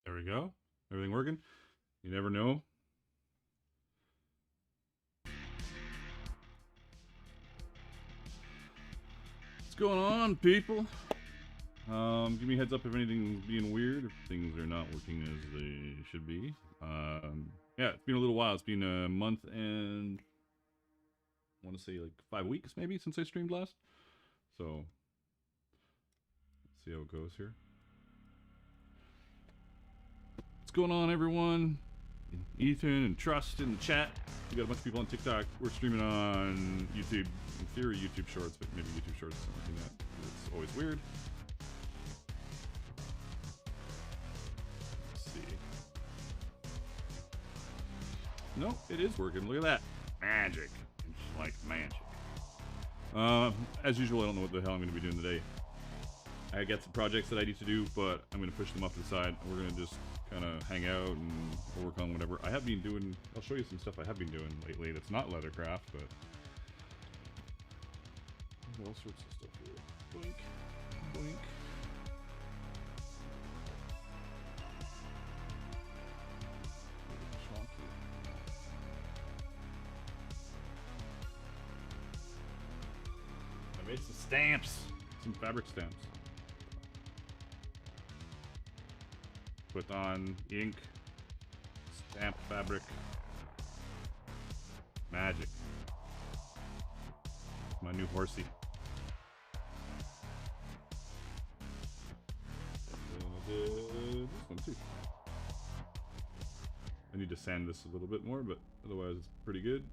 There we go. Everything working? You never know. What's going on, people? Give me a heads up if anything's being weird, if things are not working as they should be. Yeah, it's been a little while. It's been a month and I want to say like 5 weeks maybe since I streamed last. So let's see how it goes here. What's going on, everyone? Ethan and Trust in the chat. We got a bunch of people on TikTok. We're streaming on YouTube. In theory, YouTube Shorts, but maybe YouTube Shorts is something that it's always weird. Let's see. No, it is working. Look at that. Magic. It's like magic. As usual, I don't know what the hell I'm going to be doing today. I got some projects that I need to do, but I'm going to push them off to the side. We're going to just kind of hang out and work on whatever. I have been doing, I'll show you some stuff I have been doing lately that's not Leathercraft, but all sorts of stuff here. Blink, blink. I made some stamps, some fabric stamps. Put on ink, stamp fabric, magic. My new horsey. This one too. I need to sand this a little bit more, but otherwise it's pretty good.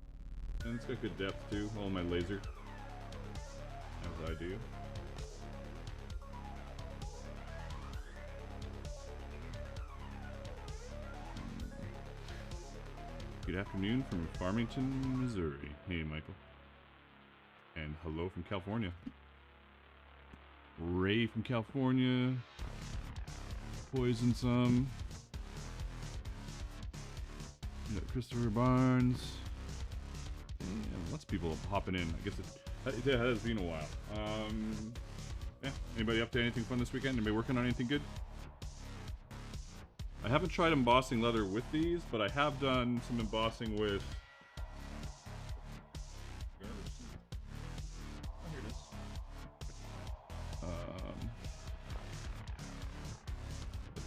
And it's got good depth too, all my laser. As I do. Good afternoon from Farmington, Missouri. Hey, Michael. And hello from California. Ray from California. Poison some. We got Christopher Barnes. Yeah, lots of people hopping in. I guess it has been a while. Yeah. Anybody up to anything fun this weekend? Anybody working on anything good? I haven't tried embossing leather with these, but I have done some embossing with... I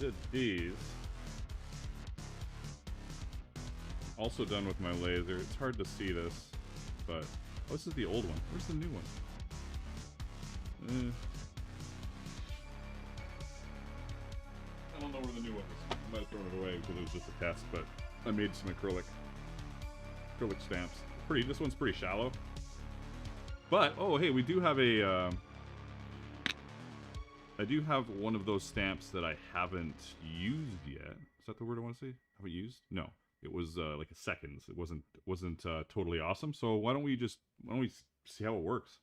did these. Also done with my laser. It's hard to see this, but... Oh, this is the old one. Where's the new one? I don't know where the new one is. I might have thrown it away because it was just a test, but I made some acrylic stamps. This one's pretty shallow. But, oh hey, we do have a, I do have one of those stamps that I haven't used yet. Is that the word I want to say? Haven't used? No. It was like a seconds. It wasn't totally awesome. So why don't we see how it works?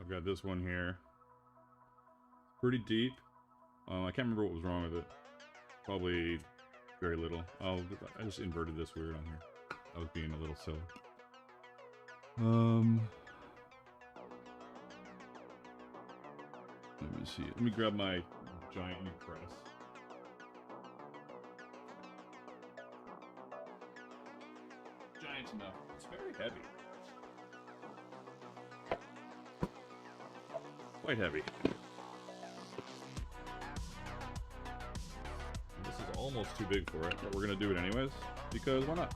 I've got this one here. Pretty deep. I can't remember what was wrong with it. Probably very little. I just inverted this weird on here. I was being a little silly. Let me see. Let me grab my giant new press. Giant enough. It's very heavy. Quite heavy. This is almost too big for it, but we're gonna do it anyways, because why not?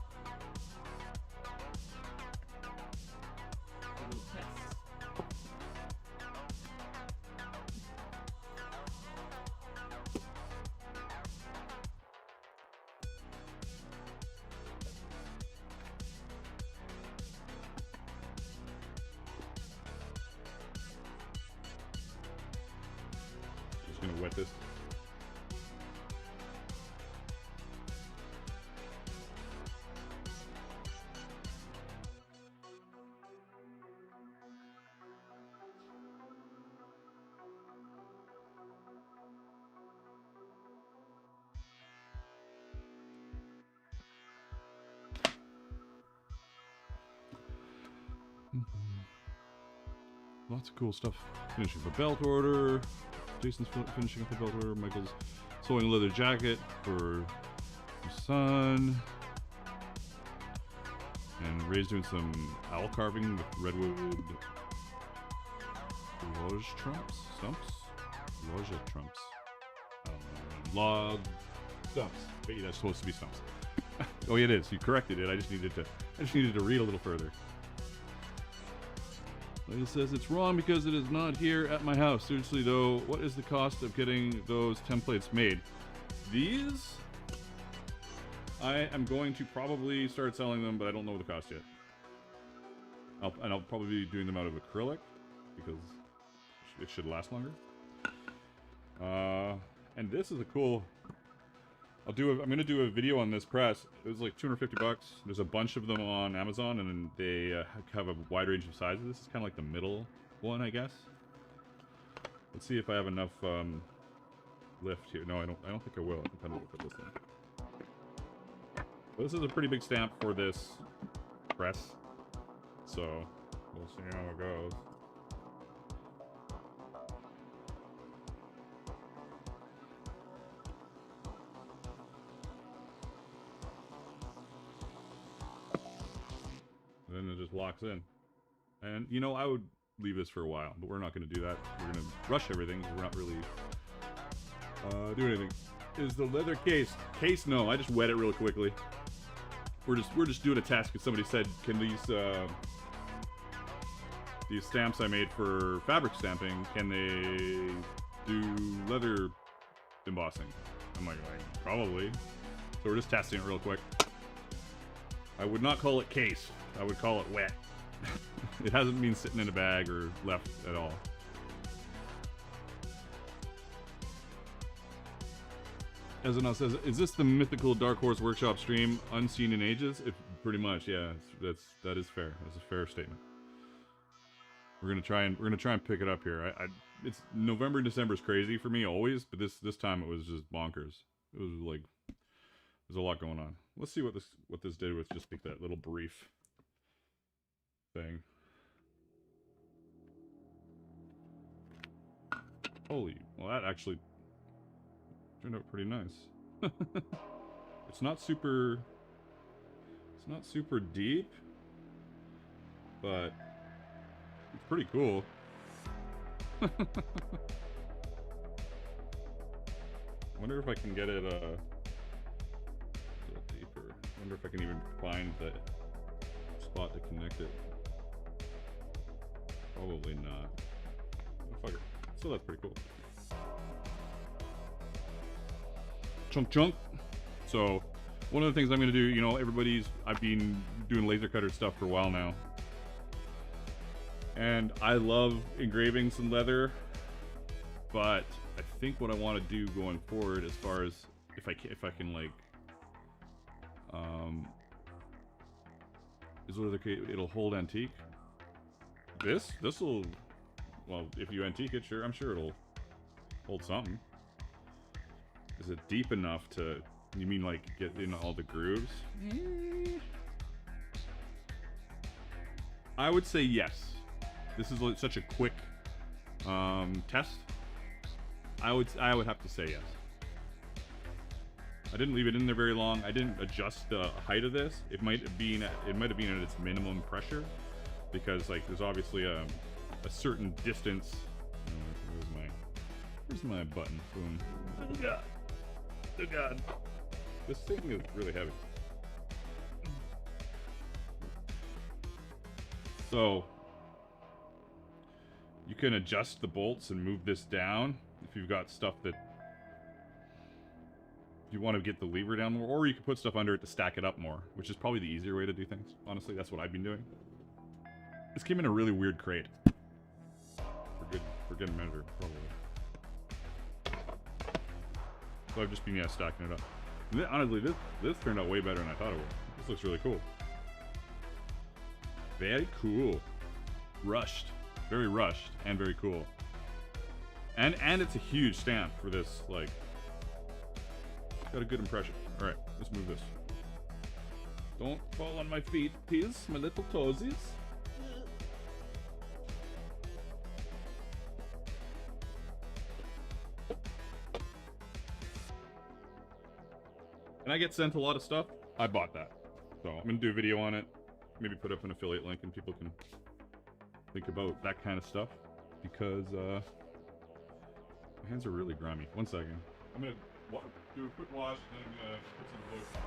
Just gonna wet this. lots of cool stuff. Finishing up a belt order. Jason's finishing up a belt order. Michael's sewing a leather jacket for his son. And Ray's doing some owl carving with redwood loge trumps? Stumps? Loge trumps. Log stumps. Wait, that's supposed to be stumps. Oh, yeah, it is. You corrected it. I just needed to read a little further. It says it's wrong because it is not here at my house. Seriously though, what is the cost of getting those templates made? These, I am going to probably start selling them, but I don't know the cost yet. I'll probably be doing them out of acrylic because it should last longer. And this is a cool. I'm gonna do a video on this press. It was like 250 bucks. There's a bunch of them on Amazon, and they have a wide range of sizes. This is kind of like the middle one, I guess. Let's see if I have enough lift here. No, I don't think I will. I'm kind of look at this one. But this is a pretty big stamp for this press, so we'll see how it goes. Then it just locks in. And, you know, I would leave this for a while, but we're not going to do that. We're going to rush everything, because we're not really doing anything. Is the leather case? Case? No, I just wet it real quickly. We're just doing a test, because somebody said, can these stamps I made for fabric stamping, can they do leather embossing? I'm like, probably. So we're just testing it real quick. I would not call it case. I would call it wet. It hasn't been sitting in a bag or left at all. Ezanel says, is this the mythical Dark Horse Workshop stream, unseen in ages? Pretty much, yeah. That is fair. That's a fair statement. We're gonna try and pick it up here. It's November, December is crazy for me always, but this time it was just bonkers. It was like there's a lot going on. Let's see what this did with just that little brief thing. Holy, well that actually turned out pretty nice. It's not super deep, but it's pretty cool. I wonder if I can get it a little deeper. I wonder if I can even find the spot to connect it. Probably not. Oh, fuck it. So that's pretty cool. Chunk. So, one of the things I'm going to do, you know, I've been doing laser cutter stuff for a while now. And I love engraving some leather, but I think what I want to do going forward, as far as if I can like, is whether it'll hold antique. This'll, well, if you antique it, sure, I'm sure it'll hold something. Is it deep enough to? You mean like get in all the grooves? I would say yes. This is like such a quick test. I would have to say yes. I didn't leave it in there very long. I didn't adjust the height of this. It might have been at its minimum pressure, because like there's obviously a certain distance. Where's my button? Boom. Oh god. This thing is really heavy. So you can adjust the bolts and move this down if you've got stuff that you want to get the lever down more, or you can put stuff under it to stack it up more, which is probably the easier way to do things. Honestly, that's what I've been doing. This came in a really weird crate. For good measure, probably. So I've just been stacking it up. And honestly, this turned out way better than I thought it would. This looks really cool. Very cool. Rushed. Very rushed and very cool. And it's a huge stamp for this, like, got a good impression. Alright, let's move this. Don't fall on my feet, please, my little toesies. and I get sent a lot of stuff, I bought that. So I'm gonna do a video on it, maybe put up an affiliate link and people can think about that kind of stuff, because my hands are really grimy. One second. I'm gonna do a quick wash and then I'm gonna put some clothes on.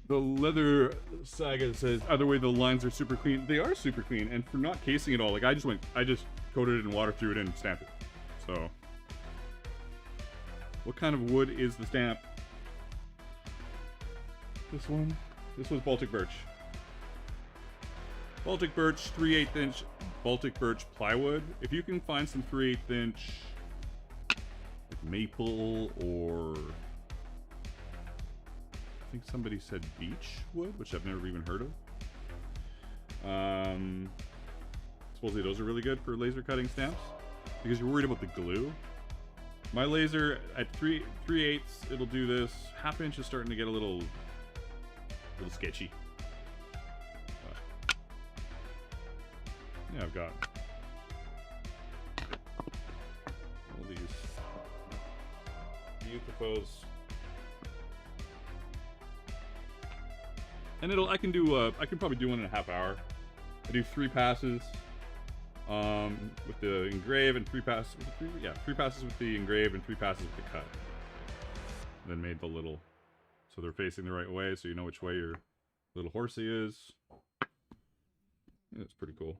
The Leather Saga says, either way, the lines are super clean. They are super clean, and for not casing it all, like I just coated it in water, threw it in, and stamped it. So, what kind of wood is the stamp? This one? This was Baltic Birch. Baltic Birch, 3/8 inch Baltic Birch plywood. If you can find some 3/8 inch like maple or... I think somebody said beech wood, which I've never even heard of. Supposedly those are really good for laser cutting stamps because you're worried about the glue. My laser at 3/8, it'll do this. 1/2 inch is starting to get a little sketchy. Yeah, I've got all these beautifuls. And I can probably do 1.5 hours. I do 3 passes with the engrave and 3 passes with the engrave and 3 passes with the cut. And then made the little, so they're facing the right way, so you know which way your little horsey is. Yeah, it's pretty cool.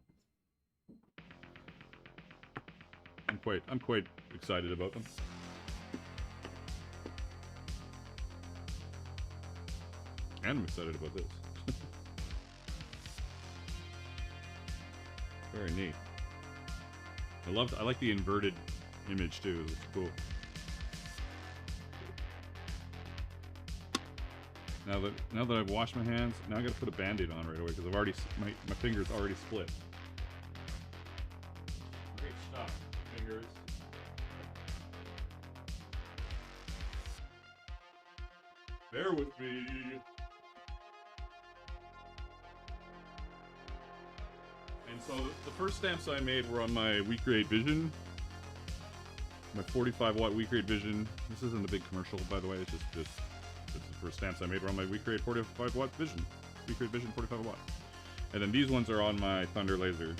I'm quite excited about them. And I'm excited about this. Very neat. I like the inverted image too. It's cool. Now that I've washed my hands, now I gotta put a band-aid on right away because I've already my fingers already split. Great stuff, fingers. Bear with me. And so the first stamps I made were on my weak grade Vision, my 45 watt weak grade Vision. This isn't a big commercial, by the way. It's just the first stamps I made were on my weak grade 45 watt Vision, weak grade Vision 45 watt. And then these ones are on my Thunder laser. Is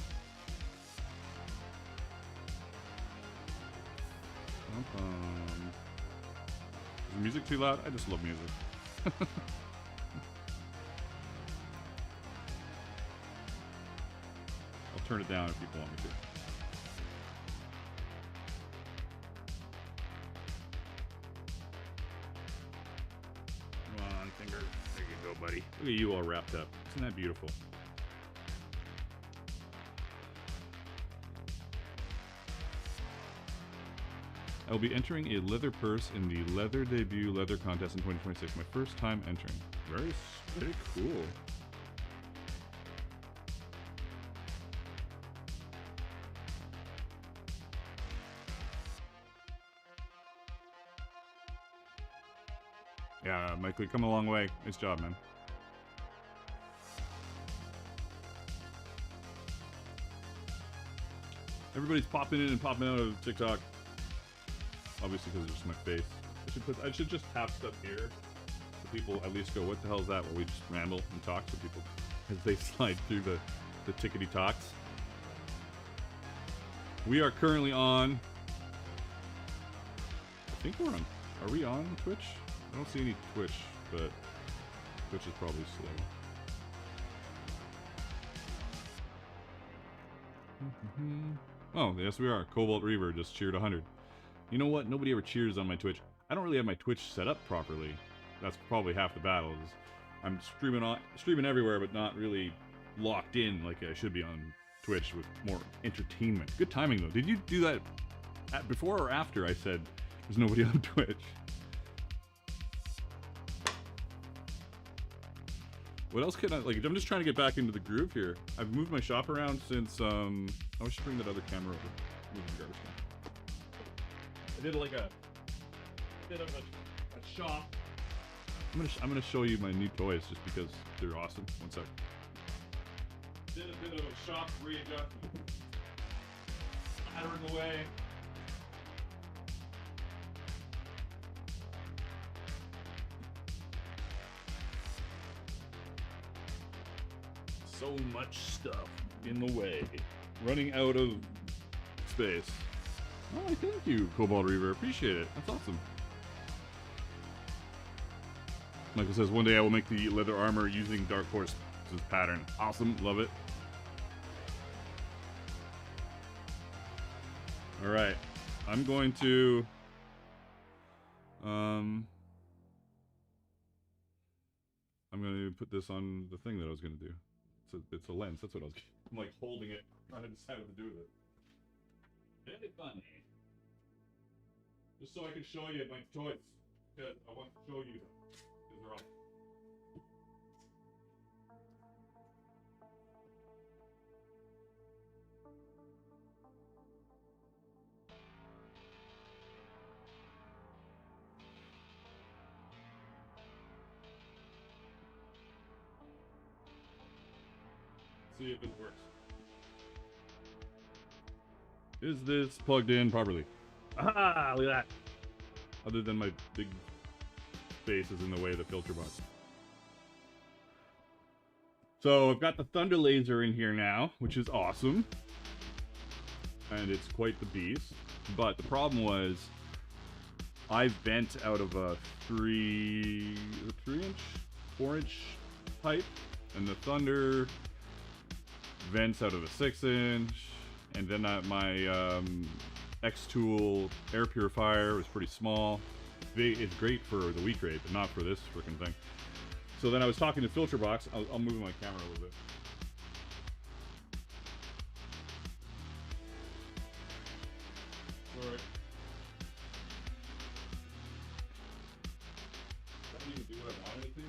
the music too loud? I just love music. I'll turn it down if people want me to. Come on, finger. There you go, buddy. Look at you all wrapped up. Isn't that beautiful? I will be entering a leather purse in the Leather Debut Leather Contest in 2026. My first time entering. Very cool. Yeah, Michael, you come a long way. Nice job, man. Everybody's popping in and popping out of TikTok. Obviously, because it's just my face. I should just have stuff here, so people at least go, "What the hell is that?" Where we just ramble and talk, so people, as they slide through the tickety talks. We are currently on. I think we're on. Are we on Twitch? I don't see any Twitch, but Twitch is probably slow. Oh, yes, we are. Cobalt Reaver just cheered 100. You know what? Nobody ever cheers on my Twitch. I don't really have my Twitch set up properly. That's probably half the battle. Is I'm streaming everywhere, but not really locked in like I should be on Twitch with more entertainment. Good timing though. Did you do that before or after I said there's nobody on Twitch? What else can I, like, I'm just trying to get back into the groove here. I've moved my shop around since, I should bring that other camera over. Move the garbage can. I did like a bit of a shop I'm gonna show you my new toys just because they're awesome. One sec. Did a bit of a shop readjustment. Pattern away. So much stuff in the way. Running out of space. Oh, thank you, Cobalt Reaver. Appreciate it. That's awesome. Michael says, one day I will make the leather armor using Dark Horse's pattern. Awesome. Love it. All right. I'm going to... I'm going to put this on the thing that I was going to do. It's a lens. That's what I was... I'm like holding it, trying to decide what to do with it. Very funny. Just so I can show you my toys. Because I want to show you them. Because they're awesome. See if it works. Is this plugged in properly? Ah, look at that. Other than my big face is in the way of the filter box. So I've got the Thunder Laser in here now, which is awesome. And it's quite the beast. But the problem was, I vent out of a 3-inch, 4-inch pipe, and the Thunder vents out of a 6-inch, and then my X-Tool air purifier was pretty small. It's great for the weak rate, but not for this freaking thing. So then I was talking to FilterBox. I'll move my camera a little bit. Sorry. That didn't even do what I wanted it to.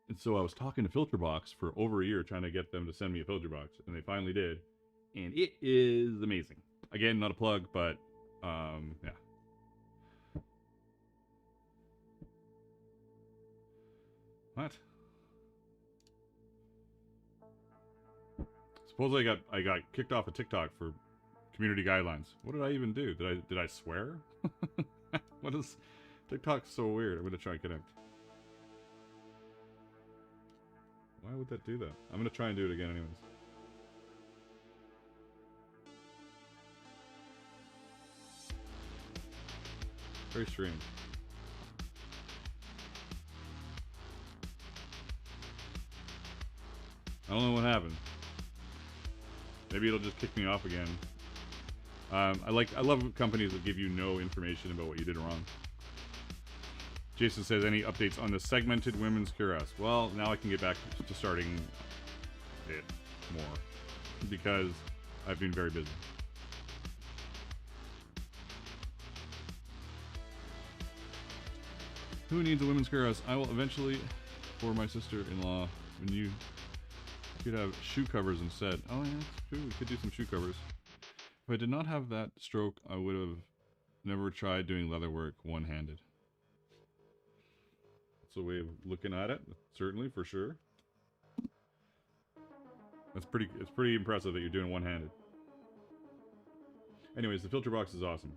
And so I was talking to FilterBox for over a year trying to get them to send me a FilterBox, and they finally did. And it is amazing. Again, not a plug, but yeah. What? Suppose I got kicked off of TikTok for community guidelines. What did I even do? Did I swear? What is TikTok's so weird? I'm gonna try and connect. Why would that do that? I'm gonna try and do it again anyways. Very strange. I don't know what happened. Maybe it'll just kick me off again. I love companies that give you no information about what you did wrong. Jason says, any updates on the segmented women's cuirass? Well, now I can get back to starting it more because I've been very busy. Who needs a women's cuirass? I will eventually for my sister-in-law. When you could have shoe covers instead. Oh yeah, that's true. We could do some shoe covers. If I did not have that stroke, I would have never tried doing leather work one-handed. That's a way of looking at it, certainly, for sure. It's pretty impressive that you're doing one-handed. Anyways, the filter box is awesome.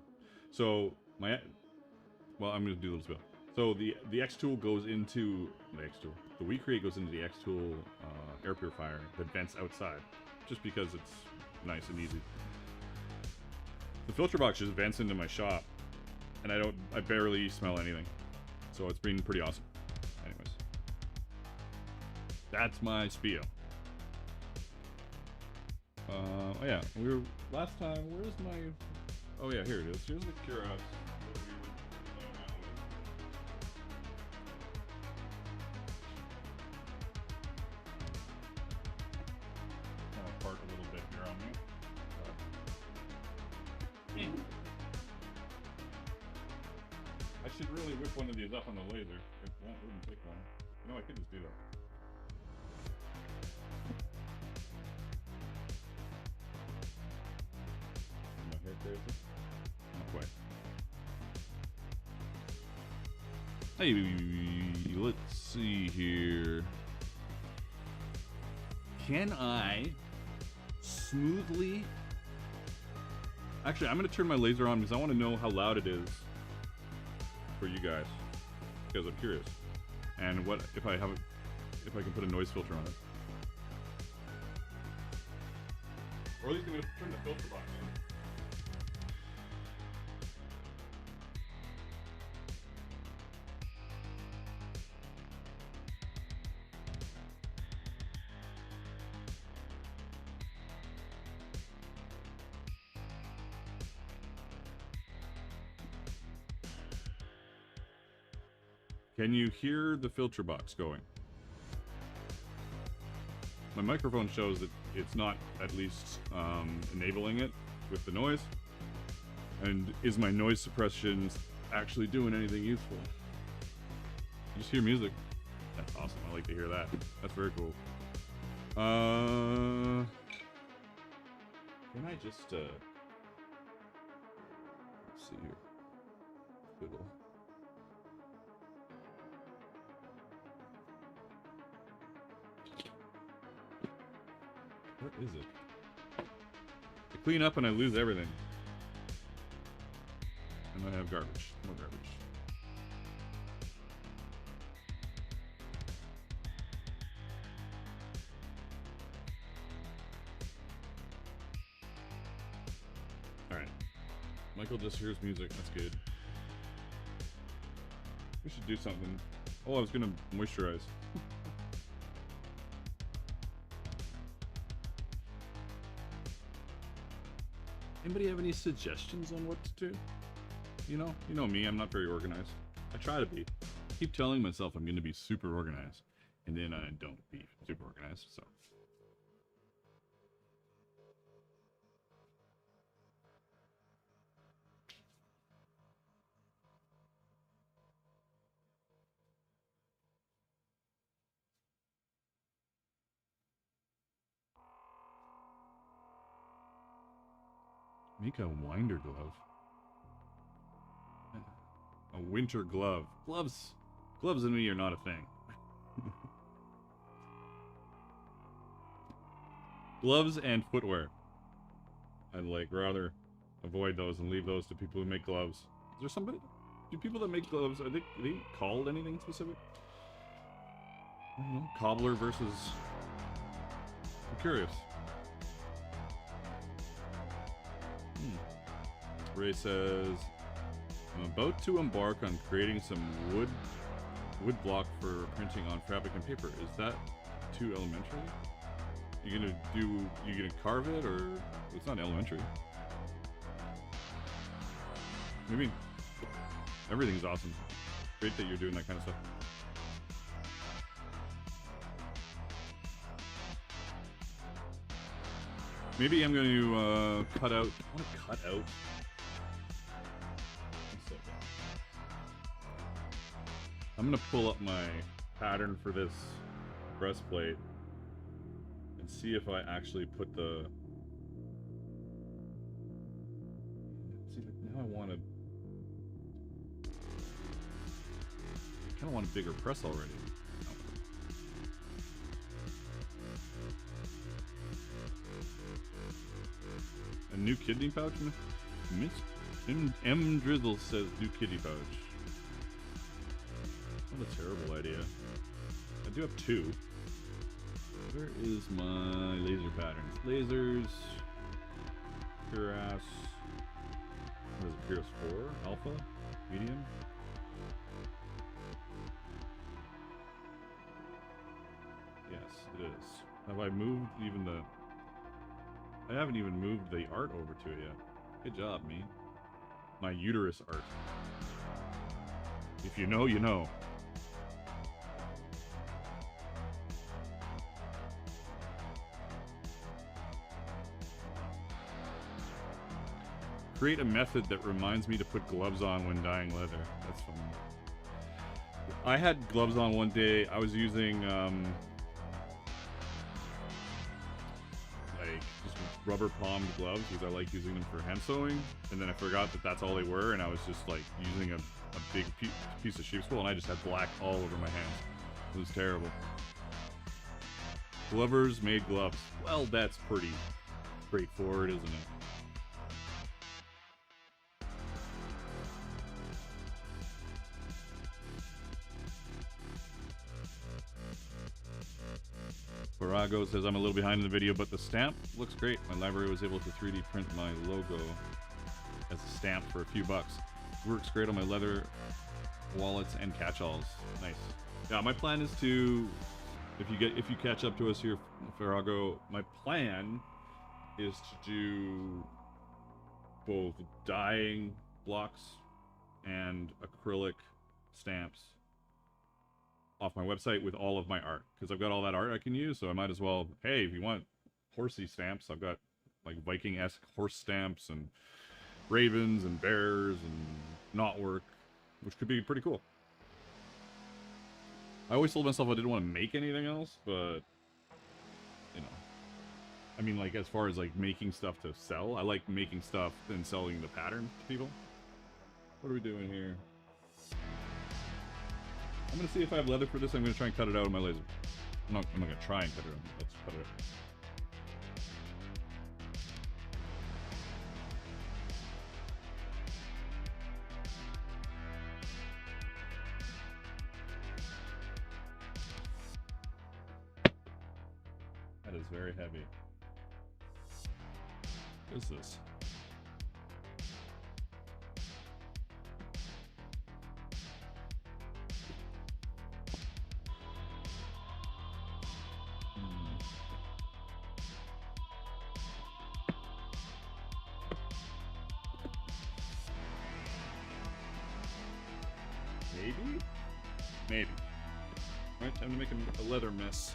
So well, I'm gonna do a little spill. So the X-Tool goes into the WeCreate goes into the X-Tool air purifier that vents outside, just because it's nice and easy. The filter box just vents into my shop, and I barely smell anything, so it's been pretty awesome. Anyways, that's my spiel. Oh yeah, last time. Where's my? Oh yeah, here it is. Here's the cuirass. Apart a little bit here on me. I should really whip one of these up on the laser. It wouldn't take long. You know, I could just do that. My hair crazy? Hey, let's see here. Can I smoothly... Actually, I'm going to turn my laser on because I want to know how loud it is for you guys. Because I'm curious. And what if I can put a noise filter on it. Or at least I'm going to turn the filter box on. Can you hear the filter box going? My microphone shows that it's not at least enabling it with the noise. And is my noise suppression actually doing anything useful? You just hear music. That's awesome. I like to hear that. That's very cool. Can I just let's see here. Fiddle. What is it? I clean up and I lose everything. And I have garbage. More garbage. Alright. Michael just hears music. That's good. We should do something. Oh, I was gonna moisturize. Anybody have any suggestions on what to do? You know me, I'm not very organized. I try to be. I keep telling myself I'm going to be super organized, and then I don't be super organized, so. Make a winder glove. A winter glove. Gloves and me are not a thing. Gloves and footwear. I'd like rather avoid those and leave those to people who make gloves. Is there somebody? Do people that make gloves, are they called anything specific? I don't know. Cobbler versus... I'm curious. Ray says, I'm about to embark on creating some wood block for printing on fabric and paper. Is that too elementary? You gonna carve it, or it's not elementary? Maybe everything's awesome. Great that you're doing that kind of stuff. Maybe I'm going to cut out. I want to cut out. I'm going to pull up my pattern for this breastplate and see if I actually put the. See, now I want to. I kind of want a bigger press already. A new kidney pouch? Miss M. Drizzle says new kidney pouch. What a terrible idea. I do have two. Where is my laser patterns? Lasers. Cuirass. What is it? Cuirass 4? Alpha? Medium? Yes, it is. Have I moved even the... I haven't even moved the art over to it yet. Good job, me. My uterus art. If you know, you know. Create a method that reminds me to put gloves on when dyeing leather. That's funny. I had gloves on one day. I was using like just rubber palmed gloves because I like using them for hand sewing, and then I forgot that that's all they were, and I was just like using a a big piece of sheep's wool, and I just had black all over my hands. It was terrible. Glovers made gloves. Well, that's pretty straightforward, isn't it? Virago says, I'm a little behind in the video, but the stamp looks great. My library was able to 3D print my logo as a stamp for a few bucks. Works great on my leather wallets and catch-alls. Nice. Yeah, my plan is to, if you catch up to us here, Virago, my plan is to do both dyeing blocks and acrylic stamps off my website with all of my art, because I've got all that art I can use, so I might as well, hey, if you want horsey stamps, I've got like Viking-esque horse stamps and ravens and bears and knotwork, which could be pretty cool. I always told myself I didn't want to make anything else, but you know, I mean, like, as far as like making stuff to sell, I like making stuff and selling the pattern to people. What are we doing here? I'm gonna see if I have leather for this. I'm gonna try and cut it out with my laser. I'm not gonna try and cut it out. Let's cut it out. That is very heavy. What is this? Maybe. Alright, time to make a leather mess.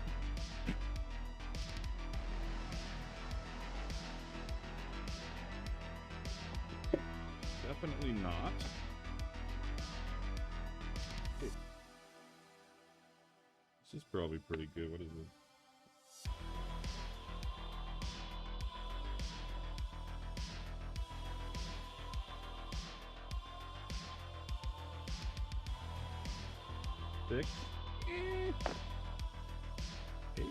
Definitely not. Ooh. This is probably pretty good. What is it? Six? 8? 7.5.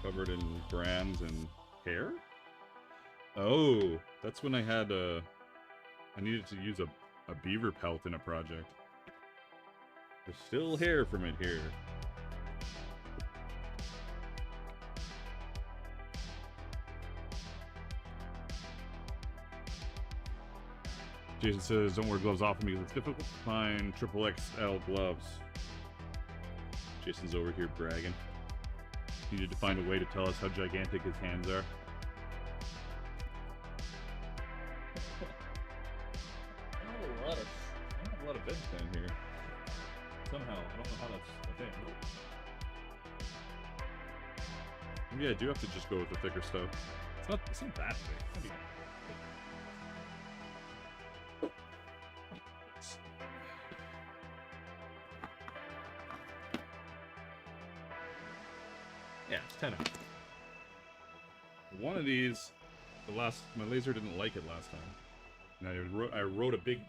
Covered in brands and hair? Oh, that's when I had I needed to use a beaver pelt in a project. There's still hair from it here. Jason says, don't wear gloves often because it's difficult to find triple XL gloves. Jason's over here bragging. Needed to find a way to tell us how gigantic his hands are. I don't have a lot of beds down here. Somehow, I don't know how that's a thing. Maybe I do have to just go with the thicker stuff. It's not that big. Yeah, it's 10 out. One of these, my laser didn't like it last time. And I wrote a big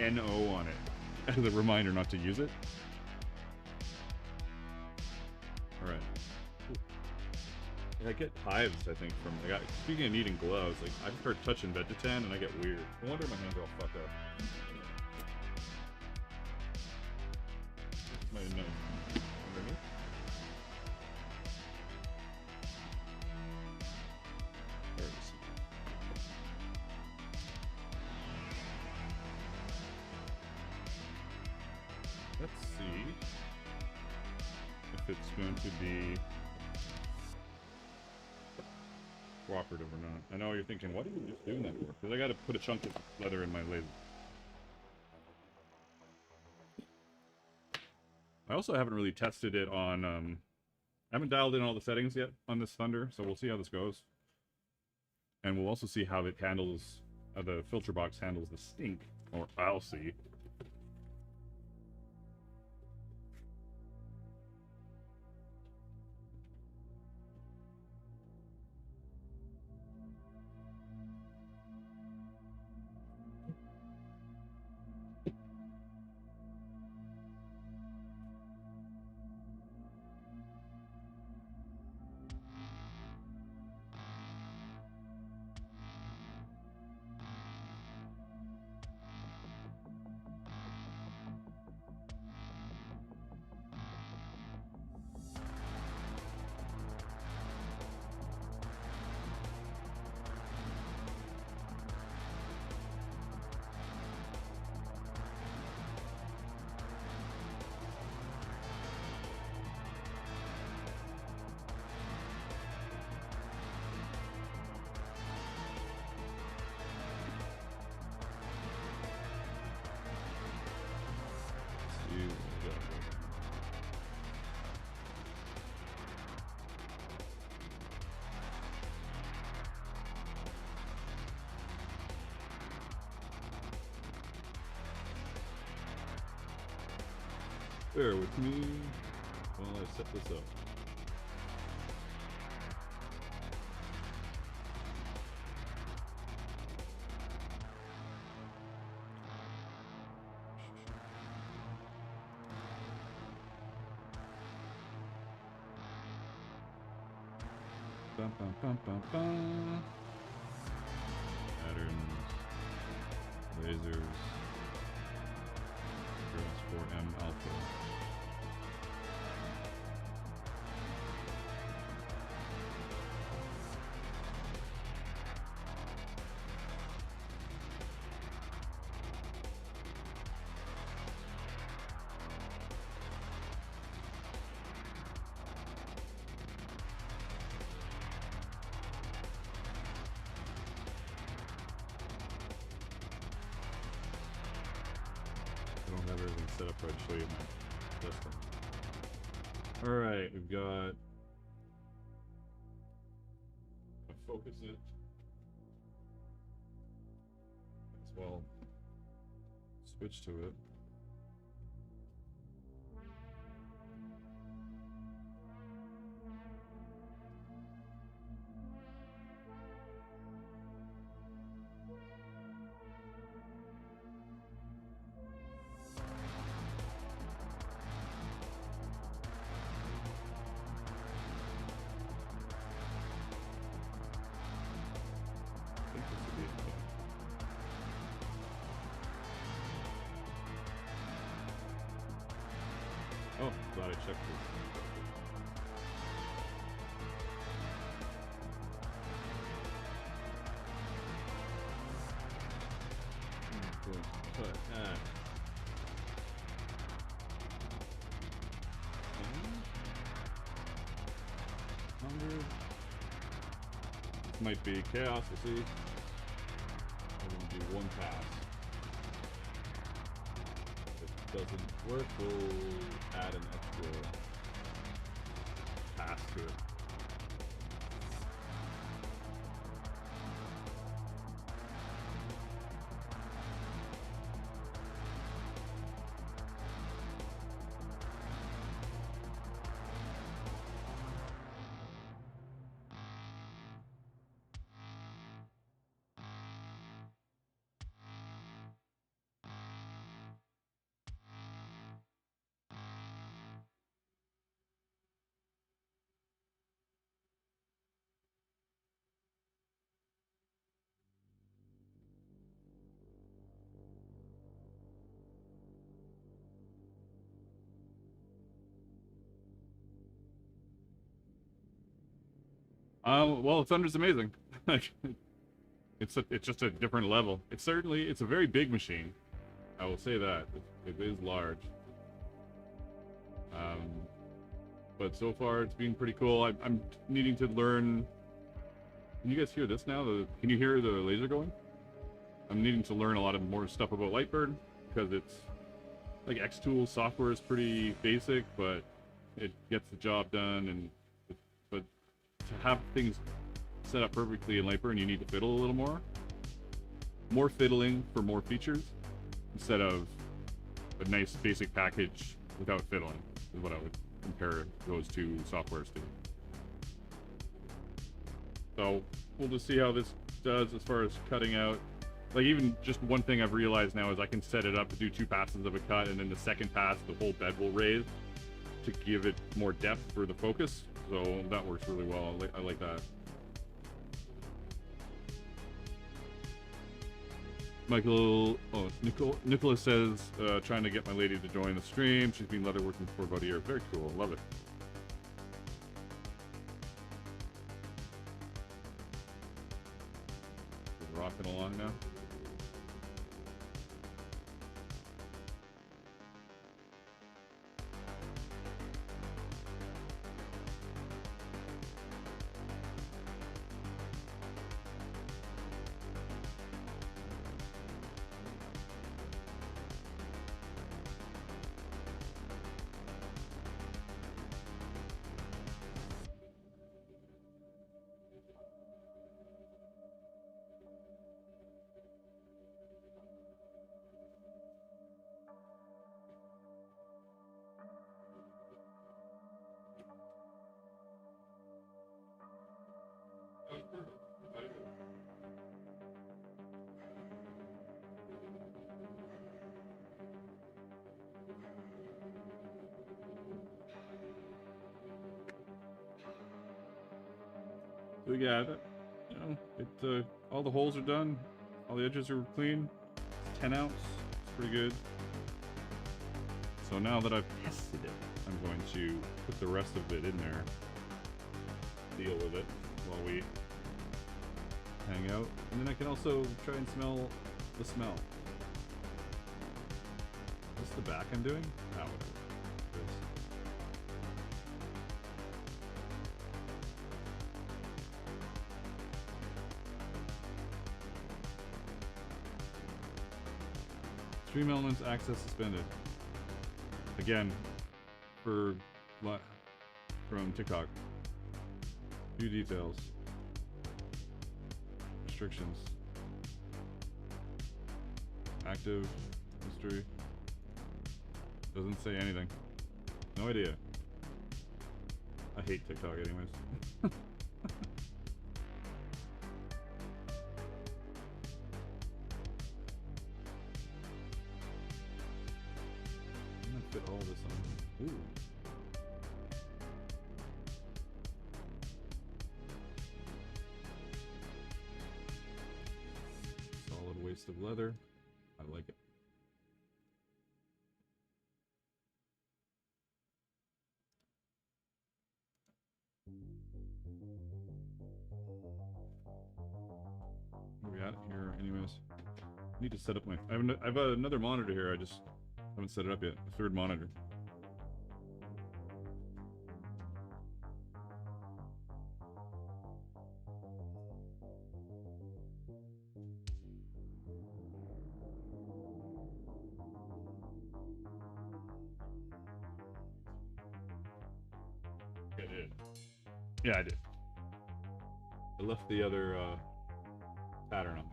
NO on it as a reminder not to use it. Alright. I get hives, I think, from... speaking of needing gloves, like, I start touching Vegetan and I get weird. No wonder my hands are all fucked up. Might have known. Let's see if it's going to be cooperative or not. I know you're thinking, what are you just doing that for? Because I got to put a chunk of leather in my laser. I also haven't really tested it on, I haven't dialed in all the settings yet on this Thunder, so we'll see how this goes. And we'll also see how it handles, the filter box handles the stink, or I'll see. Bear with me while I set this up. Bum, bum, bum, bum, bum. Patterns, lasers, Grass 4M alpha. I don't have everything set up right to show you my testing. Alright, we've got focus it as well. Switch to it. I think this would be it. Oh, glad I checked this. Cut at 100. This might be chaos, we'll see. I'm gonna do one pass. If it doesn't work, we'll add an extra pass to it. Well, Thunder's amazing. Like, it's just a different level. It's a very big machine. I will say that it is large. But so far it's been pretty cool. I'm needing to learn. Can you guys hear this now? Can you hear the laser going? I'm needing to learn a lot of more stuff about Lightburn because it's like Xtool software is pretty basic, but it gets the job done. And but to have things set up perfectly in Lightburn, you need to fiddle a little more. More fiddling for more features instead of a nice basic package without fiddling is what I would compare those two softwares to. So we'll just see how this does as far as cutting out. Like, even just one thing I've realized now is I can set it up to do 2 passes of a cut, and then the second pass the whole bed will raise to give it more depth for the focus. So that works really well. I like that. Nicholas says, trying to get my lady to join the stream. She's been leather working for about a year. Very cool. Love it. We're rocking along now. So yeah, you know, all the holes are done, all the edges are clean. 10 ounce, it's pretty good. So now that I've tested it, I'm going to put the rest of it in there, deal with it while we hang out, and then I can also try and smell the smell. Is this the back I'm doing? Oh, it is. 3 elements, access suspended. Again, for what? From TikTok. Few details. Restrictions. Active. History. Doesn't say anything. No idea. I hate TikTok anyways. Fit all this on. Ooh. Solid waste of leather. I like it. Where we at here? Anyways, I need to set up my. I've another monitor here. I just haven't set it up yet. A third monitor. I did. Yeah, I did. I left the other pattern on.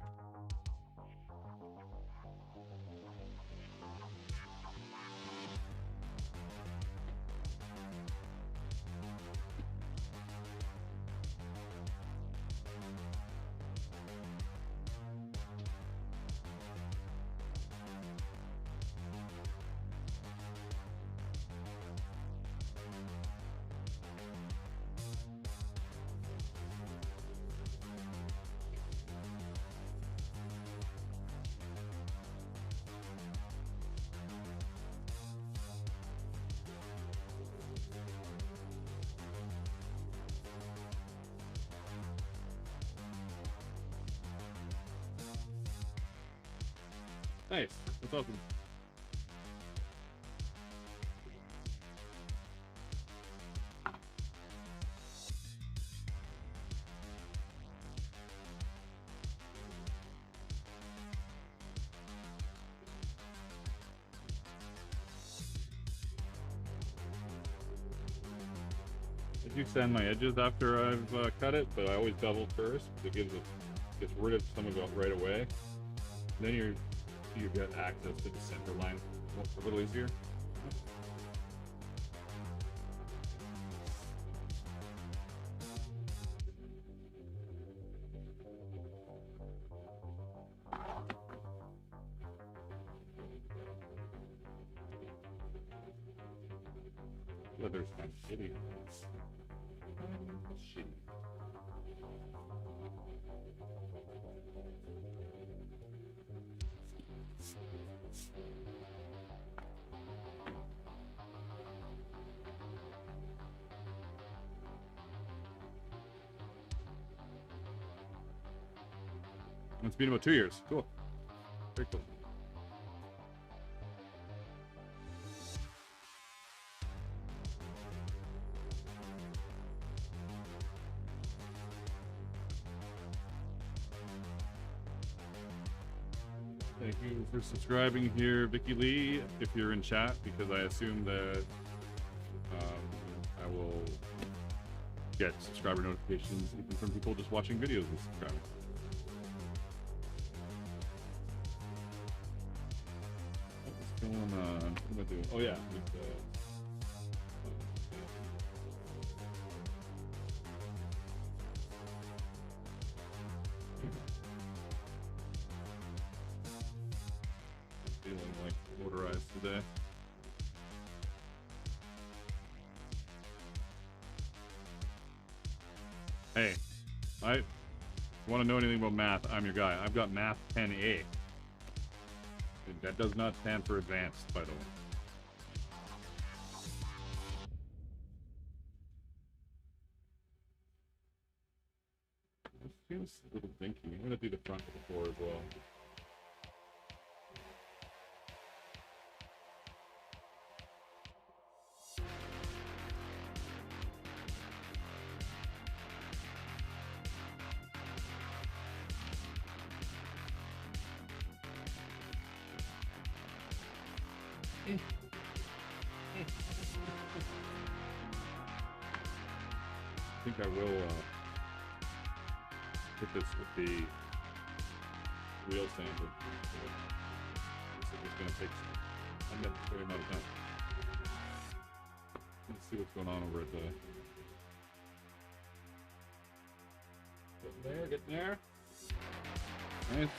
Nice. That's awesome. I do sand my edges after I've cut it, but I always double first because it gets rid of some of it right away. And then you get access to the center line a little easier. Leather's kind of shitty. Shitty. It's been about 2 years. Cool. Very cool. Thank you for subscribing here, Vicky Lee, if you're in chat, because I assume that I will get subscriber notifications even from people just watching videos and subscribing. What's going on? What am I doing? Oh yeah, feeling like motorized today. Hey, Alright? If you want to know anything about math, I'm your guy. I've got Math 10A. That does not stand for advanced, by the way. It feels a little dinky. I'm gonna do the front of the floor as well. I think I will hit this with the wheel sander. This is just going to take an unnecessary amount of time. Let's see what's going on over at the... Getting there. Nice.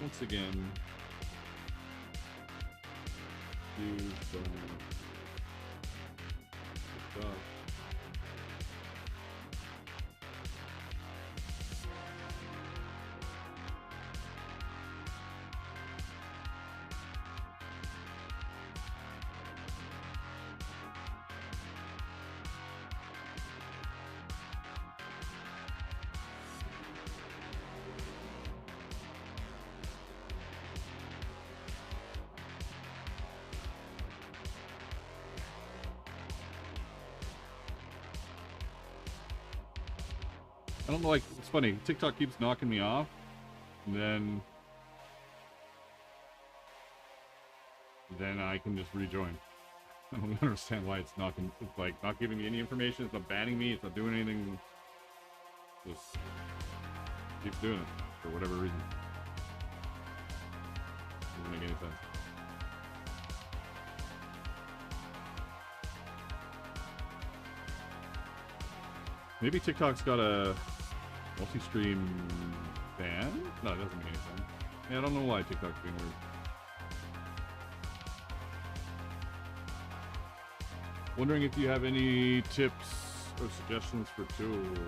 Once again, use some stuff. I don't know, like, it's funny. TikTok keeps knocking me off, and then I can just rejoin. I don't understand why it's not giving me any information. It's not banning me. It's not doing anything. Just keeps doing it for whatever reason. Doesn't make any sense. Maybe TikTok's got a multi-stream ban? No, it doesn't make any sense. Yeah, I don't know why TikTok's being weird. Wondering if you have any tips or suggestions for tools.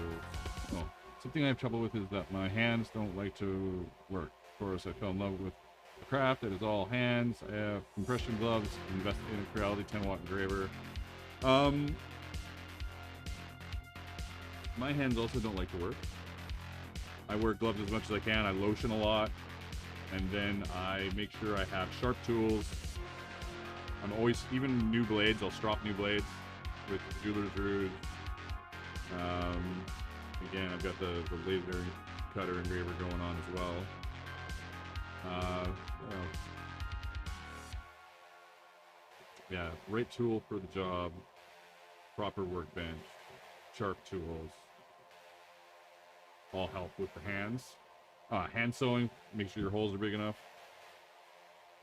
Oh, something I have trouble with is that my hands don't like to work. Of course, I fell in love with the craft. It is all hands. I have compression gloves, invested in a Creality 10-watt engraver. My hands also don't like to work. I wear gloves as much as I can. I lotion a lot. And then I make sure I have sharp tools. I'm always, even new blades, I'll strop new blades with jeweler's rouge. Again, I've got the laser cutter engraver going on as well. Yeah, right tool for the job. Proper workbench. Sharp tools. All help with the hands. Hand sewing. Make sure your holes are big enough.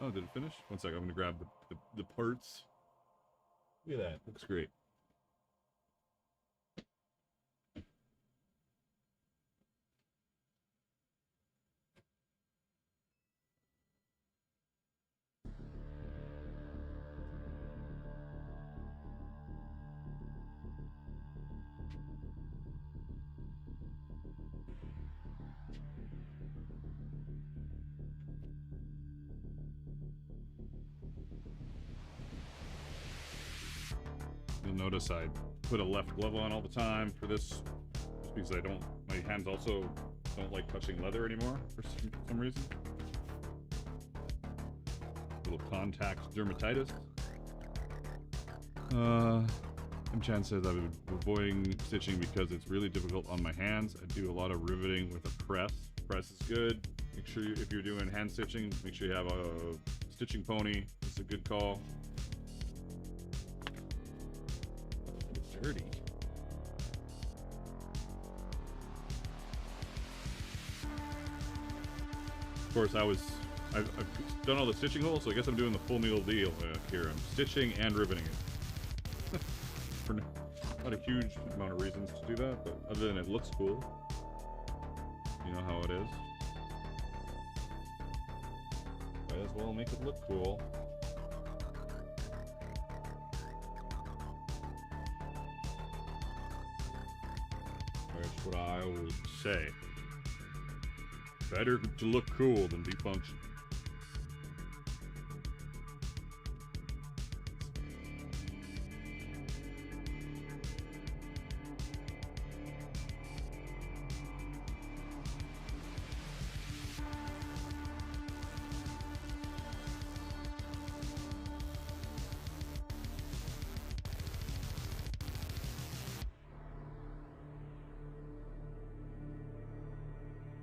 Oh, did it finish? One second, I'm gonna grab the parts. Look at that. Looks great. You'll notice I put a left glove on all the time for this, just because my hands also don't like touching leather anymore for some reason. A little contact dermatitis. Chan says I would be avoiding stitching because it's really difficult on my hands. I do a lot of riveting with a press. Press is good. Make sure if you're doing hand stitching, make sure you have a stitching pony. It's a good call. It's dirty. Of course, I've done all the stitching holes, so I guess I'm doing the full meal deal here. I'm stitching and riveting it. For not a huge amount of reasons to do that, but other than it looks cool. You know how it is. Might as well make it look cool. That's what I always say. Better to look cool than be functional.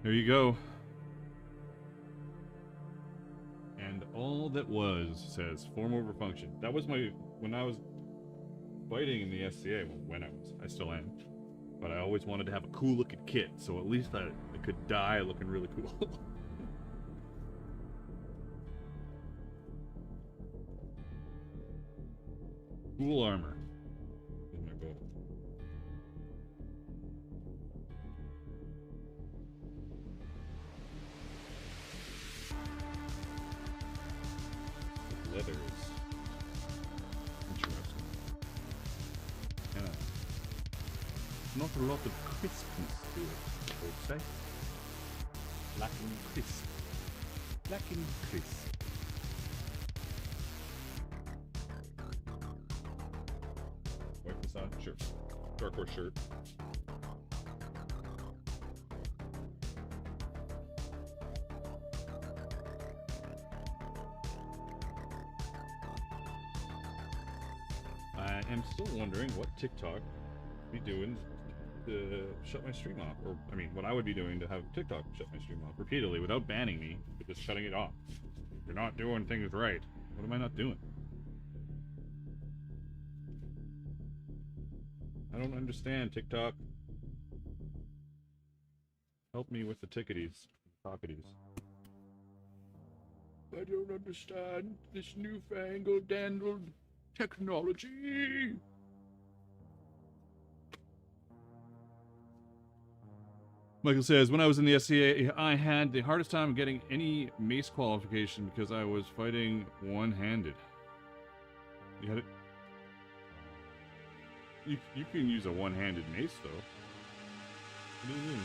There you go. And all that was says form over function. That was my, when I was fighting in the SCA, well, I still am. But I always wanted to have a cool looking kit, so at least I could die looking really cool. Cool armor. Is my goal. Leather is interesting. Yeah. Not a lot of crispness to it, I would say. Lacking crisp. Lacking crisp. Wipe this on? Sure. Dark horse shirt. I am still wondering what TikTok be doing to shut my stream off, or I mean, what I would be doing to have TikTok shut my stream off repeatedly without banning me, but just shutting it off. You're not doing things right. What am I not doing? I don't understand, TikTok. Help me with the ticketies, pocketies. I don't understand this newfangled dandled technology. Michael says, when I was in the SCA, I had the hardest time getting any mace qualification because I was fighting one-handed. You had it? You can use a one-handed mace, though. What do you mean?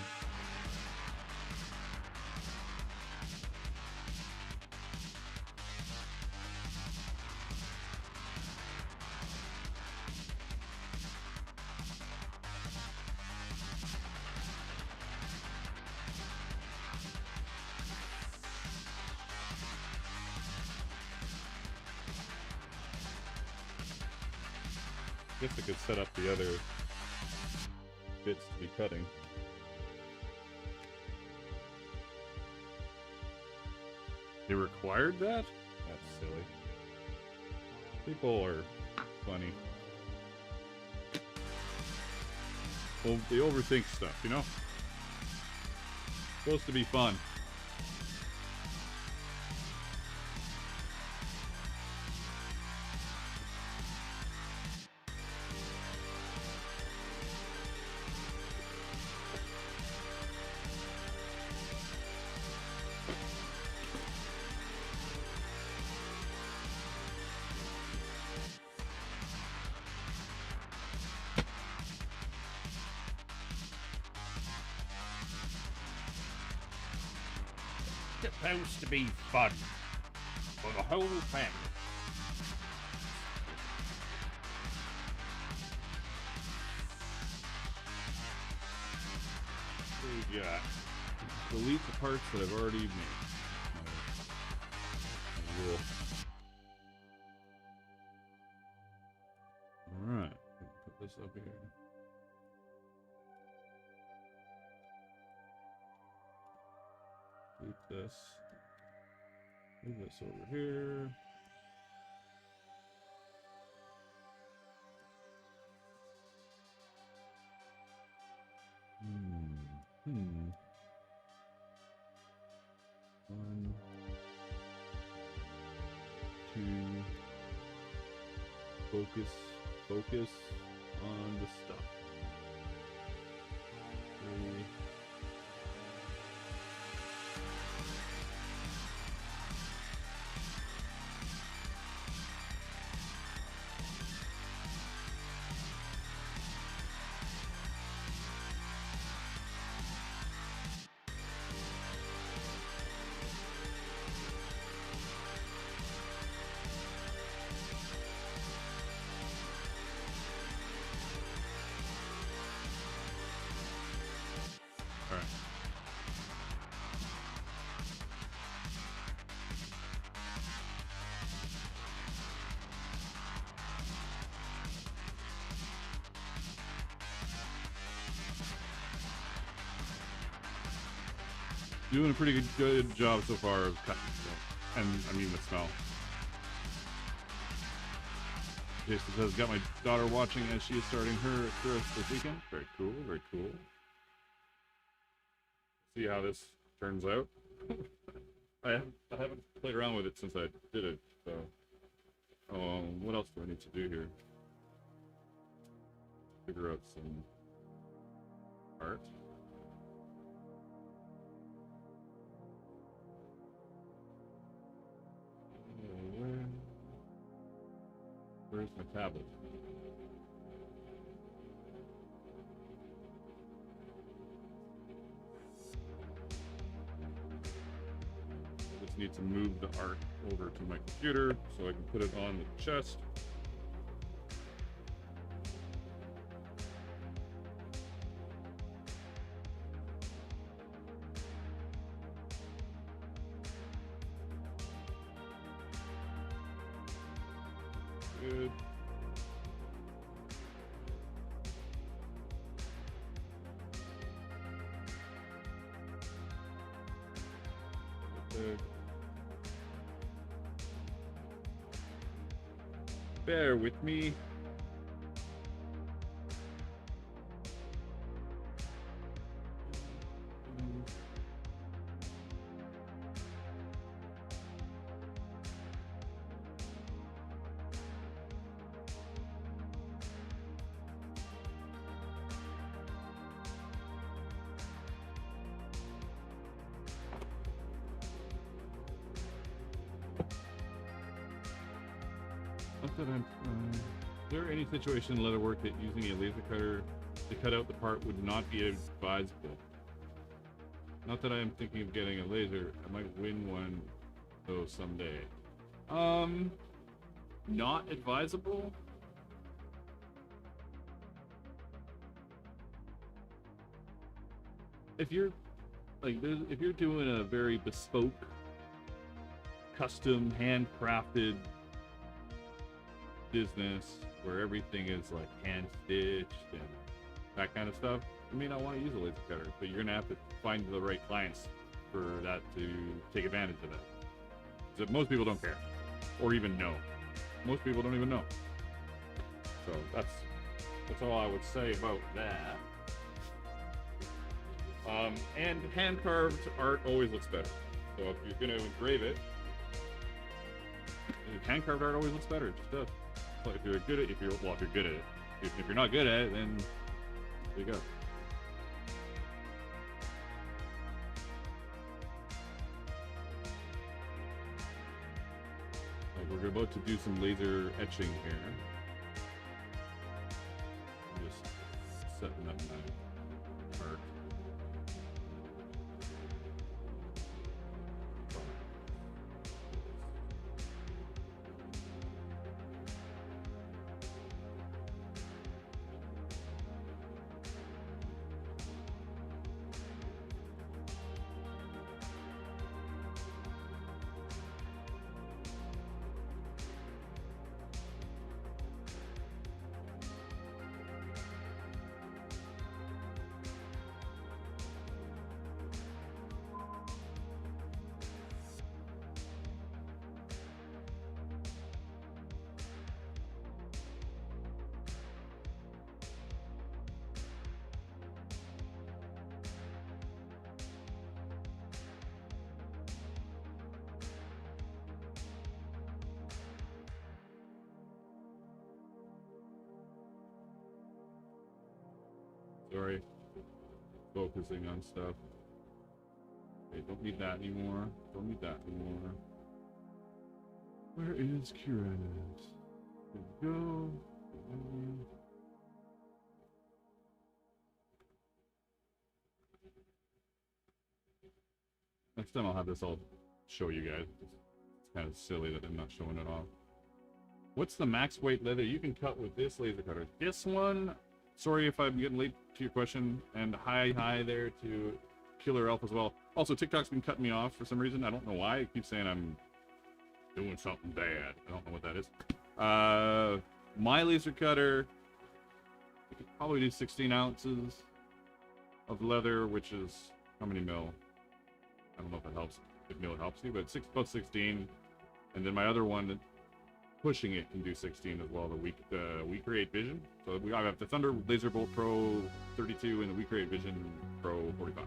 I guess I could set up the other bits to be cutting. They required that? That's silly. People are funny. Well, they overthink stuff, you know? It's supposed to be fun. Supposed to be fun for the whole family. Yeah. Delete the parts that I've already made. Cool. Alright. Put this up here. Delete this. Move this over here. One, Focus. Focus on the stuff. 3. All right. Doing a pretty good job so far of cutting stuff. And I mean the smell. Jason says, got my daughter watching as she is starting her course this weekend. Very cool, very cool. See how this turns out. I haven't played around with it since I did it, so what else do I need to do here? Figure out some art. Where's my tablet? I just need to move the art over to my computer so I can put it on the chest. Good. Bear with me. Not that I'm. Is there any situation in leatherwork that using a laser cutter to cut out the part would not be advisable? Not that I am thinking of getting a laser. I might win one though someday. Not advisable? If you're like, if you're doing a very bespoke, custom, handcrafted business where everything is like hand stitched and that kind of stuff, you may not want to use a laser cutter, but you're gonna have to find the right clients for that to take advantage of that. So most people don't care or even know. Most people don't even know. So that's all I would say about that. And hand carved art always looks better. So if you're gonna engrave it, hand carved art always looks better. It just does. But if you're good at, if you're good at it. If you're not good at it, then there you go. We're about to do some laser etching here. I'm just setting up my art. Sorry. Focusing on stuff. Okay, don't need that anymore. Don't need that anymore. Where is Kira's? There we go. Next time I'll have this all show you guys. It's kind of silly that I'm not showing it off. What's the max weight leather you can cut with this laser cutter? This one, sorry if I'm getting late to your question, and hi there to Killer Elf as well. Also, TikTok's been cutting me off for some reason. I don't know why. It keeps saying I'm doing something bad. I don't know what that is. My laser cutter, you could probably do 16 ounces of leather, which is how many mil? I don't know if it helps. If mil helps you, but about 16. And then my other one, pushing it, can do 16 as well. The We Create Vision. So I have the Thunder Laser Bolt Pro 32 and the We Create Vision Pro 45.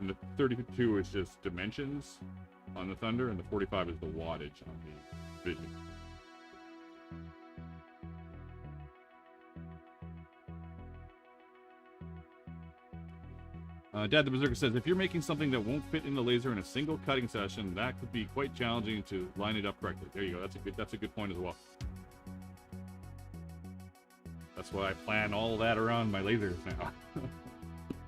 And the 32 is just dimensions on the Thunder, and the 45 is the wattage on the Vision. Dad the Berserker says, if you're making something that won't fit in the laser in a single cutting session, that could be quite challenging to line it up correctly. There you go. That's a good point as well. That's why I plan all that around my lasers now.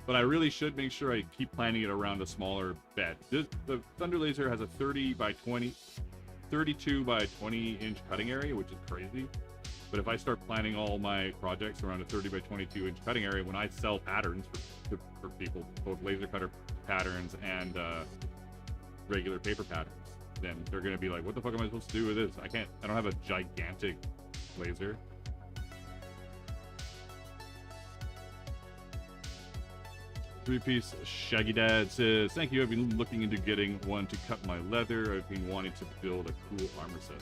But I really should make sure I keep planning it around a smaller bed. The Thunder Laser has a 32 by 20 inch cutting area, which is crazy. But if I start planning all my projects around a 30 by 22 inch cutting area, when I sell patterns for people, both laser cutter patterns and regular paper patterns, then they're going to be like, what the fuck am I supposed to do with this? I don't have a gigantic laser. Three-piece Shaggy Dad says, thank you, I've been looking into getting one to cut my leather. I've been wanting to build a cool armor set.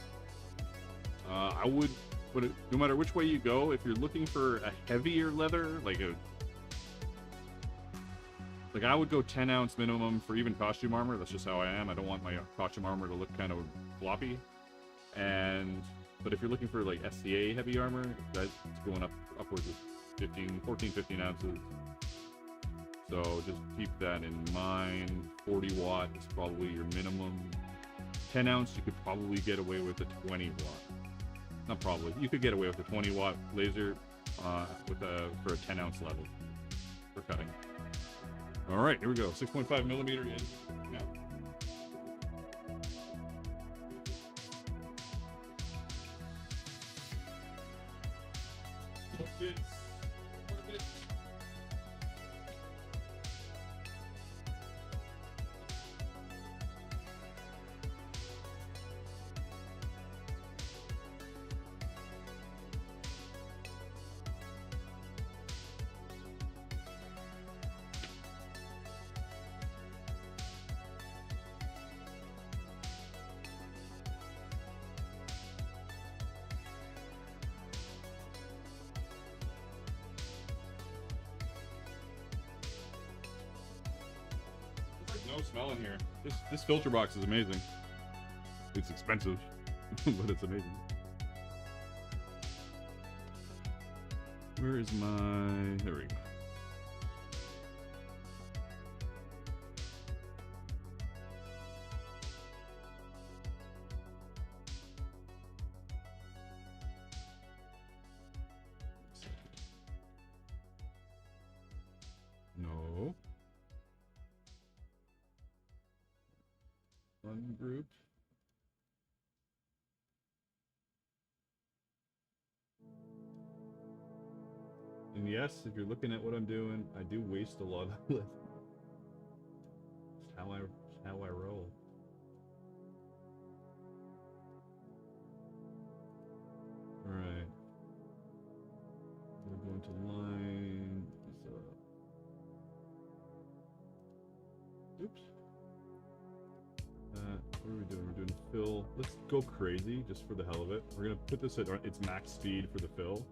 I would, but no matter which way you go, if you're looking for a heavier leather, like I would go 10 ounce minimum for even costume armor. That's just how I am. I don't want my costume armor to look kind of floppy. But if you're looking for like SCA heavy armor, that's going upwards of 14, 15 ounces. So just keep that in mind. 40 watt is probably your minimum. 10 ounce, you could probably get away with a 20 watt. Not probably. You could get away with a 20 watt laser for a 10 ounce level for cutting. All right, here we go. 6.5 millimeter in now. No smell in here. This filter box is amazing. It's expensive, but it's amazing. Where is my... There we go. No. Ungroup. And yes, if you're looking at what I'm doing, I do waste a lot of it. It's how I roll. All right. We're going to line this up. Oops. What are we doing? We're doing fill. Let's go crazy just for the hell of it. We're gonna put this at its max speed for the fill.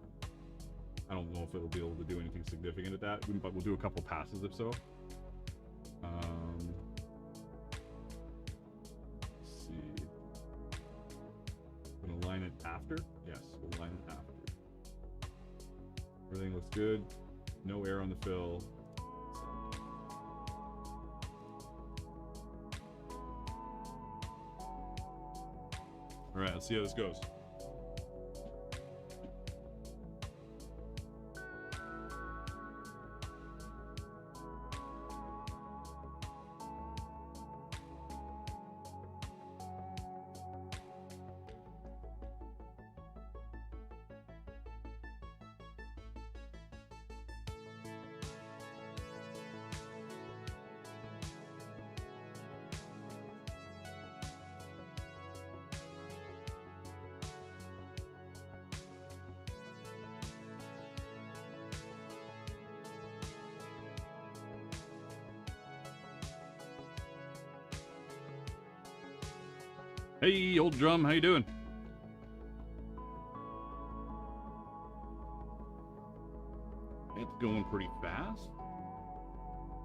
I don't know if it'll be able to do anything significant at that, but we'll do a couple passes if so. Let's see. I'm gonna line it after. Yes, we'll line it after. Everything looks good. No air on the fill. All right, let's see how this goes. Hey, old drum, how you doing? It's going pretty fast.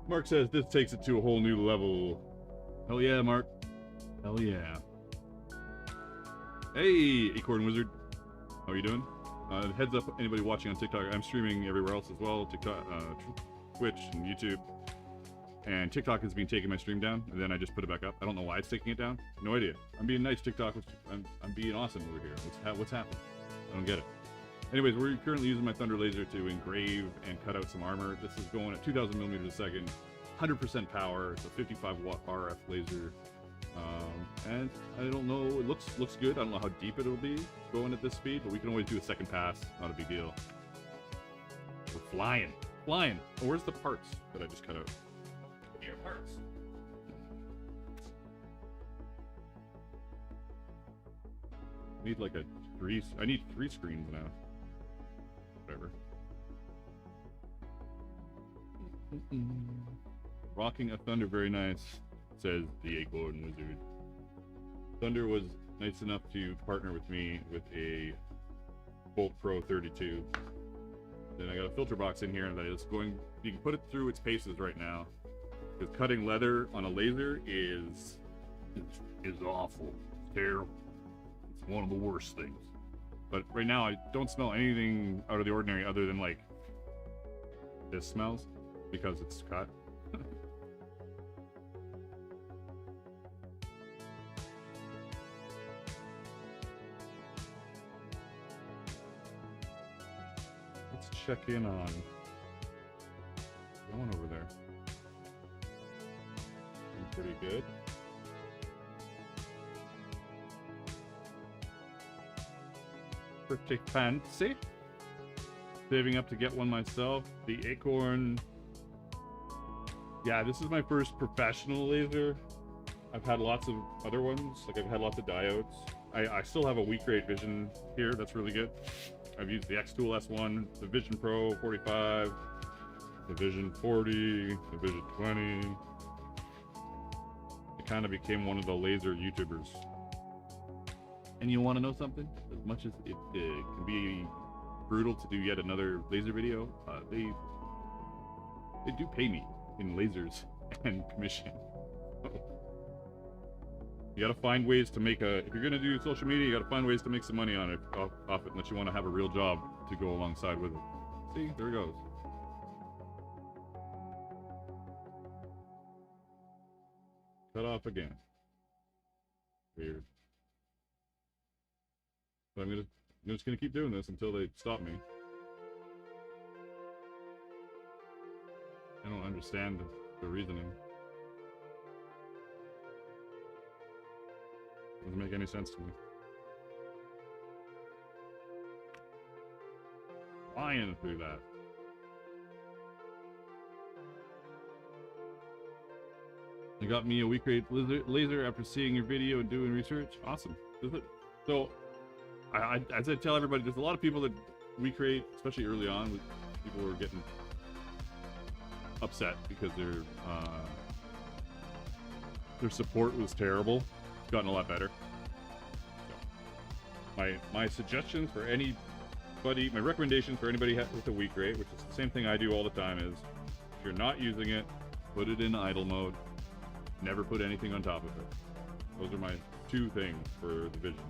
Mark says this takes it to a whole new level. Hell yeah, Mark. Hell yeah. Hey, Acorn Wizard. How are you doing? Heads up, anybody watching on TikTok, I'm streaming everywhere else as well. TikTok, Twitch, and YouTube. And TikTok has been taking my stream down, and then I just put it back up. I don't know why it's taking it down. No idea. I'm being nice, TikTok. I'm being awesome over here. What's happening? I don't get it. Anyways, we're currently using my Thunder laser to engrave and cut out some armor. This is going at 2,000 millimeters a second, 100% power. It's a 55 watt RF laser. And I don't know, it looks good. I don't know how deep it'll be going at this speed, but we can always do a second pass. Not a big deal. We're flying. Oh, where's the parts that I just cut out? Here, parts. I need like I need 3 screens now. Whatever. Rocking a Thunder, very nice, says the Acorn Wizard. Thunder was nice enough to partner with me with a Bolt Pro 32. Then I got a filter box in here that is going, you can put it through its paces right now. Because cutting leather on a laser is awful. It's terrible. It's one of the worst things. But right now I don't smell anything out of the ordinary other than like this smells because it's cut. Let's check in on going over there. Pretty good. Pretty fancy. Saving up to get one myself. The Acorn. Yeah, this is my first professional laser. I've had lots of other ones. Like I've had lots of diodes. I still have a weak rate Vision here. That's really good. I've used the X-Tool S1, the Vision Pro 45, the Vision 40, the Vision 20. Kind of became one of the laser YouTubers. And you want to know something? As much as it can be brutal to do yet another laser video, they do pay me in lasers and commission. You gotta find ways to make if you're gonna do social media, you gotta find ways to make some money on it, off it, unless you want to have a real job to go alongside with it. See, there it goes. Cut off again. Weird. But I'm just gonna keep doing this until they stop me. I don't understand the reasoning. Doesn't make any sense to me. Flying through that. I got me a weak rate laser after seeing your video and doing research. Awesome. So, as I tell everybody, there's a lot of people that weak rate, especially early on, people were getting upset because their support was terrible. It's gotten a lot better. So, my suggestions for anybody, my recommendations for anybody with a weak rate, which is the same thing I do all the time, is if you're not using it, put it in idle mode. Never put anything on top of it. Those are my 2 things for the Vision.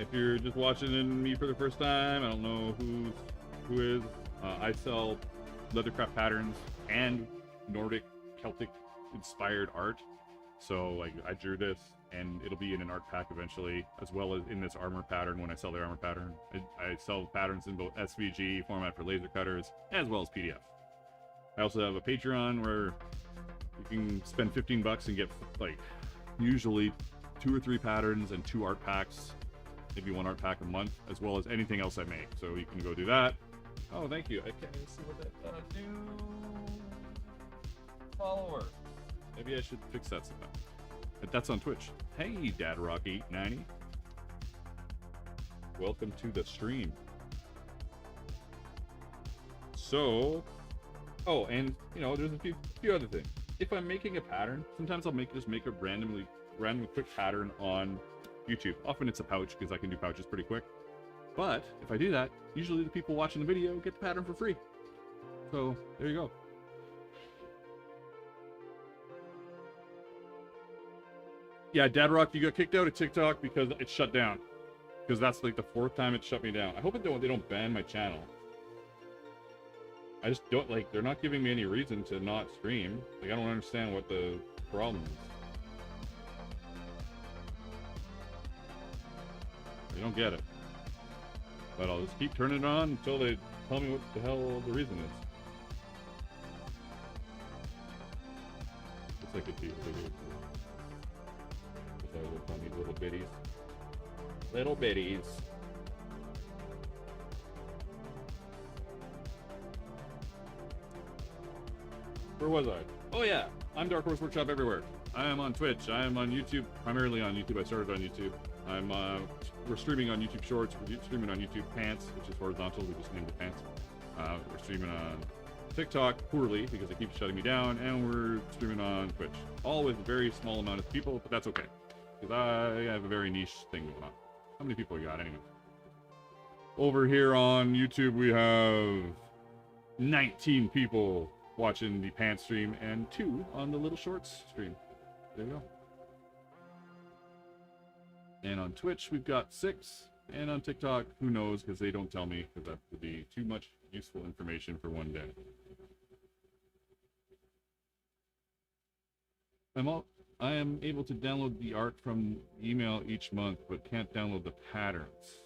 if you're just watching me for the first time, I don't know who is. I sell Leathercraft patterns and Nordic, Celtic inspired art. So like I drew this, and it'll be in an art pack eventually, as well as in this armor pattern when I sell the armor pattern. I sell patterns in both SVG format for laser cutters, as well as PDF. I also have a Patreon where you can spend 15 bucks and get like usually 2 or 3 patterns and 2 art packs, maybe 1 art pack a month, as well as anything else I make. So you can go do that. Oh, thank you. I can't even see what that do. Follower. Maybe I should fix that sometime. But that's on Twitch. Hey, DadRock890. Welcome to the stream. So, oh, and you know, there's a few other things. If I'm making a pattern, sometimes I'll just make a random quick pattern on YouTube. Often it's a pouch because I can do pouches pretty quick. But if I do that, usually the people watching the video get the pattern for free. So there you go. Yeah, DadRock, you got kicked out of TikTok because it shut down. Because that's like the 4th time it shut me down. I hope they don't ban my channel. I just don't, like, they're not giving me any reason to not stream. Like, I don't understand what the problem is. I don't get it. But I'll just keep turning it on until they tell me what the hell the reason is. It's like a few videos. So we'll find these little bitties. Little bitties. Where was I? Oh yeah, I'm Dark Horse Workshop everywhere. I am on Twitch. I am on YouTube, primarily on YouTube. I started on YouTube. We're streaming on YouTube Shorts. We're streaming on YouTube Pants, which is horizontal. We just named it Pants. We're streaming on TikTok poorly because it keeps shutting me down, and we're streaming on Twitch. All with a very small amount of people, but that's okay because I have a very niche thing going on. How many people you got anyway? Over here on YouTube, we have 19 people watching the Pants stream and 2 on the Little Shorts stream. There you go. And on Twitch, we've got 6. And on TikTok, who knows, because they don't tell me, because that would be too much useful information for one day. I am able to download the art from email each month, but can't download the patterns.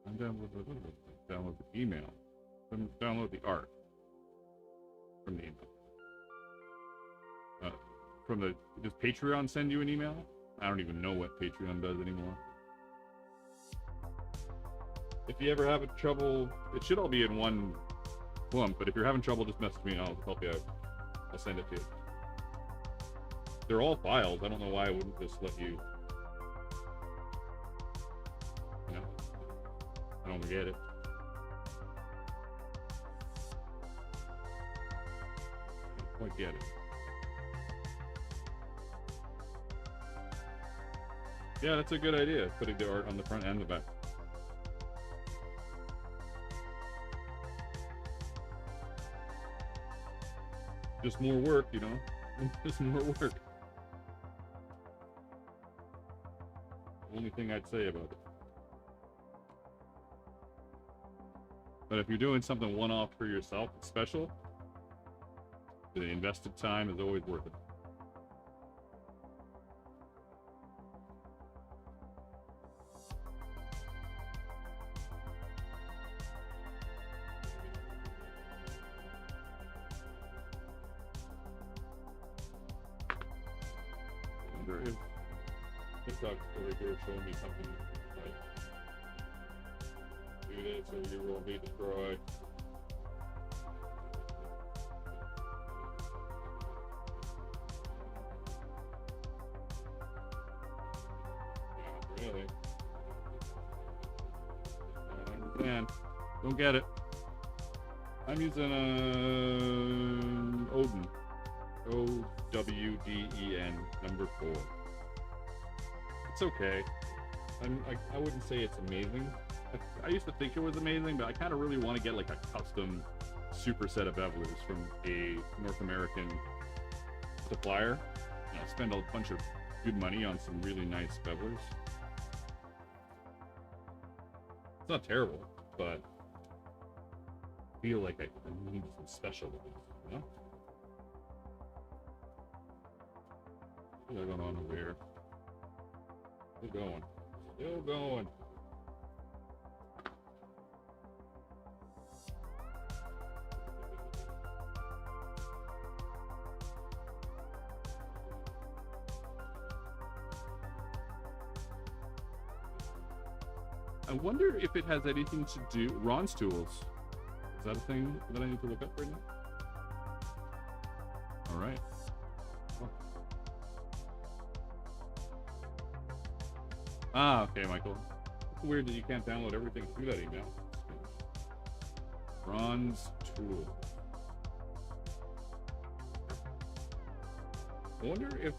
I'm download the email. Download the art from the email. Does Patreon send you an email? I don't even know what Patreon does anymore. If you ever have trouble, it should all be in one lump, but if you're having trouble, just message me and I'll help you out. I'll send it to you. They're all files. I don't know why I wouldn't just let you. You know? I don't get it. I don't quite get it. Yeah, that's a good idea, putting the art on the front and the back. Just more work, you know? Just more work. Only thing I'd say about it. But if you're doing something one-off for yourself, it's special, the invested time is always worth it. If TikTok's over here showing me something like do this or you will be destroyed. Yeah, really. I don't understand. Don't get it. I'm using Odin. OWDEN number 4. It's okay. I wouldn't say it's amazing. I used to think it was amazing, but I kind of really want to get like a custom super set of bevelers from a North American supplier. You know, spend a bunch of good money on some really nice bevelers. It's not terrible, but I feel like I need some special ones, you know? What's going on over here? Still going. Still going. I wonder if it has anything to do... Ron's tools. Is that a thing that I need to look up right now? Alright. Oh. Ah, okay, Michael. It's weird that you can't download everything through that email. Ron's tool. I wonder if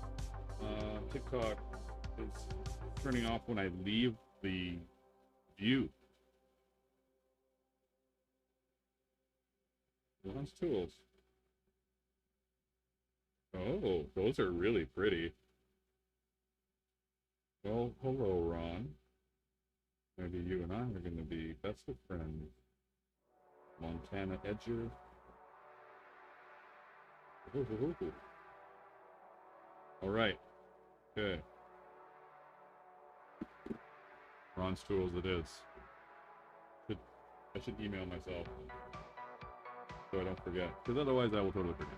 TikTok is turning off when I leave the view. Ron's tools. Oh, those are really pretty. Well, hello, Ron. Maybe you and I are going to be best of friends. Montana Edger. All right. Okay. Ron's tools it is. I should email myself so I don't forget, because otherwise I will totally forget.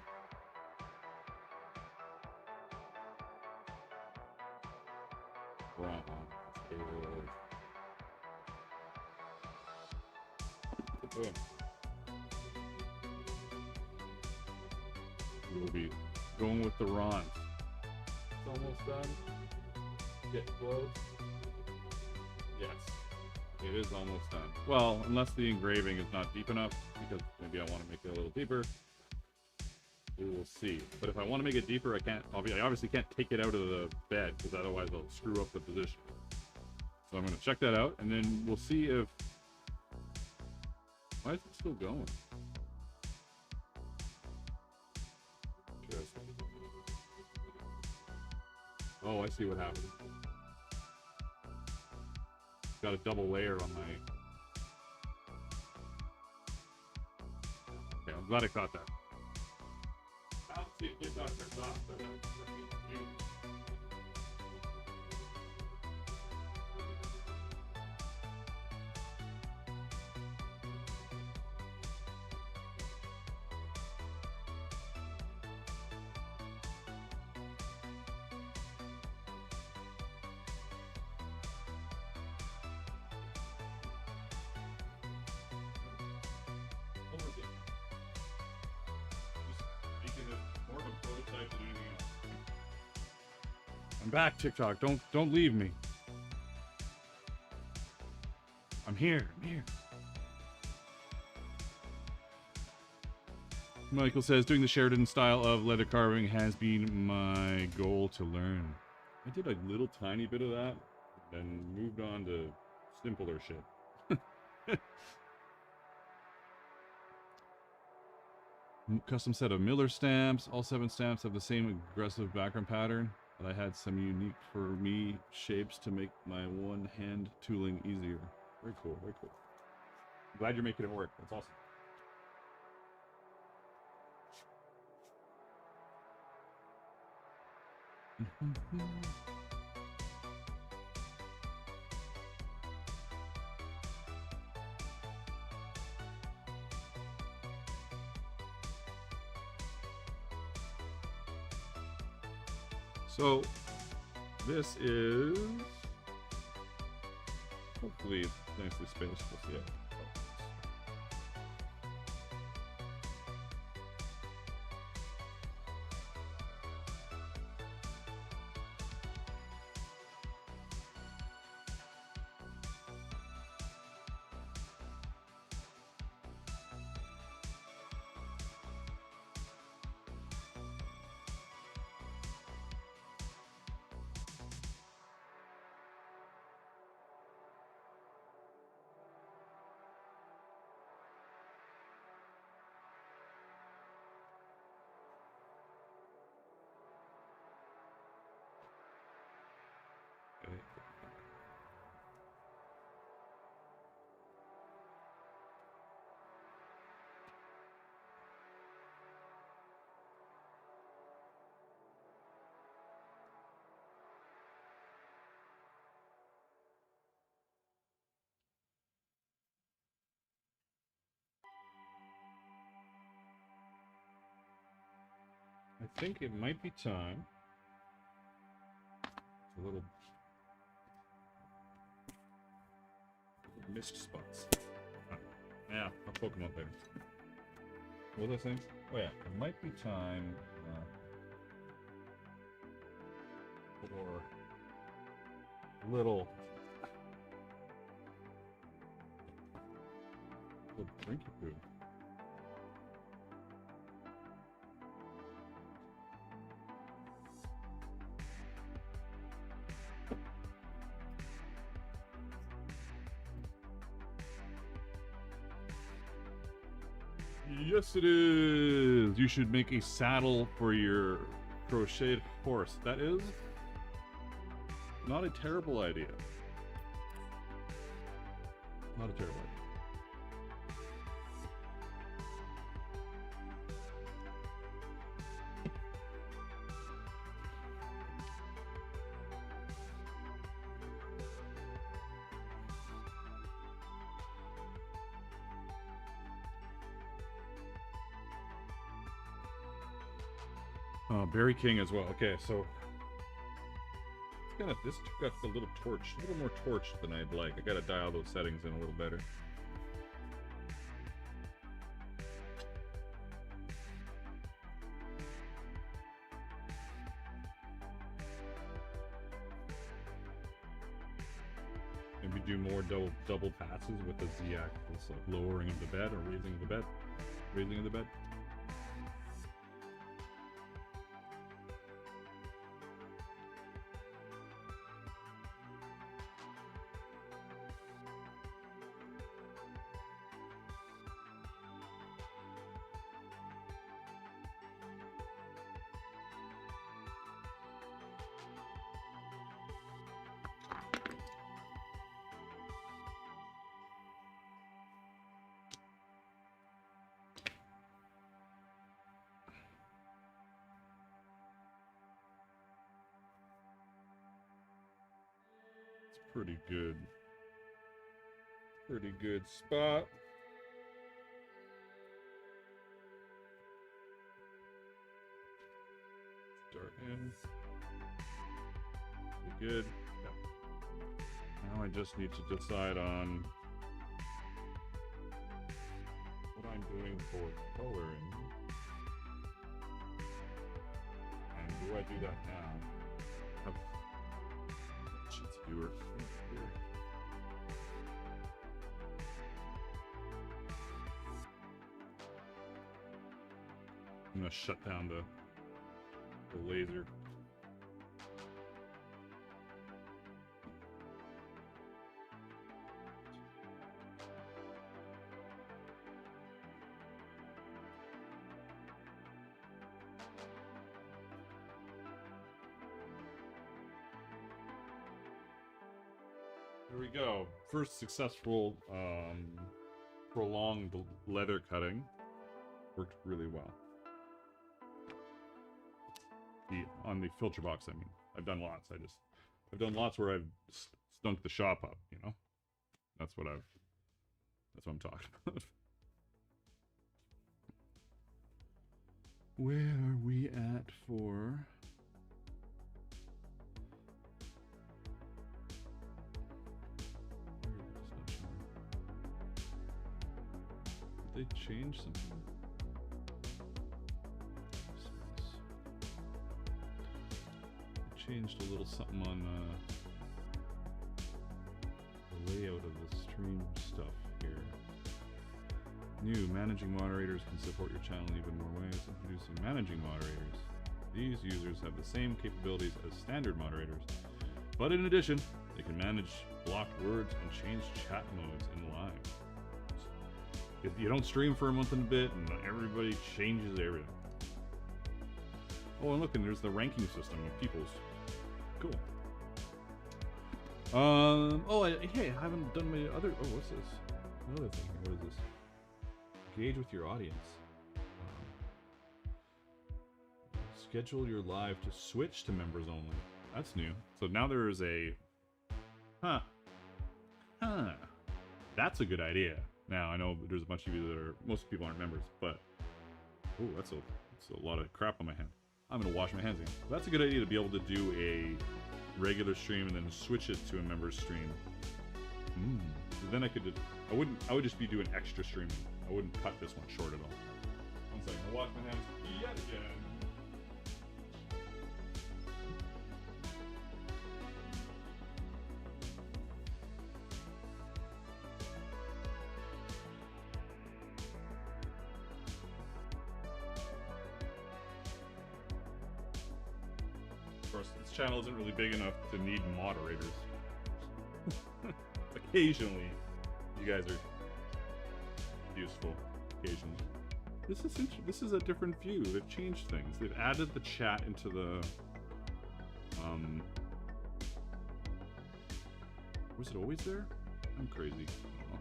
Ron tools. Boom. We'll be going with the Rons. It's almost done. Get close. Yes. It is almost done. Well, unless the engraving is not deep enough, because maybe I want to make it a little deeper. We will see. But if I want to make it deeper, I obviously can't take it out of the bed, because otherwise I'll screw up the position. So I'm going to check that out, and then we'll see if... Why is it still going? Oh, I see what happened. Got a double layer on my... Okay, I'm glad I caught that. I'll see if it got turned off, but I'm back, TikTok. Don't leave me. I'm here. Michael says, doing the Sheridan style of leather carving has been my goal to learn. I did a little tiny bit of that, then moved on to simpler shit. Custom set of Miller stamps. All 7 stamps have the same aggressive background pattern, but I had some unique for me shapes to make my one-hand tooling easier. Very cool, very cool. I'm glad you're making it work. That's awesome. So, this is hopefully nicely spaced. We'll see it. think it might be time. It's a little missed spots. Oh, yeah, I'll poke them up later. What was I saying? Oh yeah, it might be time for little drinky poo. Yes, it is. You should make a saddle for your crocheted horse. That is not a terrible idea. Not a terrible idea. Berry King as well. Okay, so this got a little more torched than I'd like. I gotta dial those settings in a little better. Maybe do more double passes with the Z axis, like lowering of the bed or raising of the bed. Raising of the bed. Pretty good. Pretty good spot. Start in. Pretty good. Yep. Now I just need to decide on what I'm doing for coloring. And do I do that now? Viewer. I'm gonna shut down the laser. There we go. First successful prolonged leather cutting. Worked really well. On the filter box, I mean. I've done lots. I've done lots where I've stunk the shop up, you know? That's what I'm talking about. Where are we at for... Did they change something? They changed a little something on the layout of the stream stuff here. New, managing moderators can support your channel in even more ways. Introducing managing moderators. These users have the same capabilities as standard moderators, but in addition, they can manage blocked words and change chat modes in live. If you don't stream for a month and a bit, and everybody changes everything. Oh, and look, and there's the ranking system of people's. Cool. Hey, I haven't done my other. Oh, what's this? Another thing. What is this? Engage with your audience. Schedule your live to switch to members only. That's new. So now there is a. That's a good idea. Now, I know there's a bunch of you that are, most people aren't members, but, oh, that's a lot of crap on my hand. I'm gonna wash my hands again. That's a good idea to be able to do a regular stream and then switch it to a member's stream. So then I could just, I would just be doing extra streaming. I wouldn't cut this one short at all. One second, I'll wash my hands yet again. Of course, this channel isn't really big enough to need moderators. Occasionally, you guys are useful. Occasionally, this is a different view. They've changed things. They've added the chat into the Was it always there? I'm crazy. I don't know.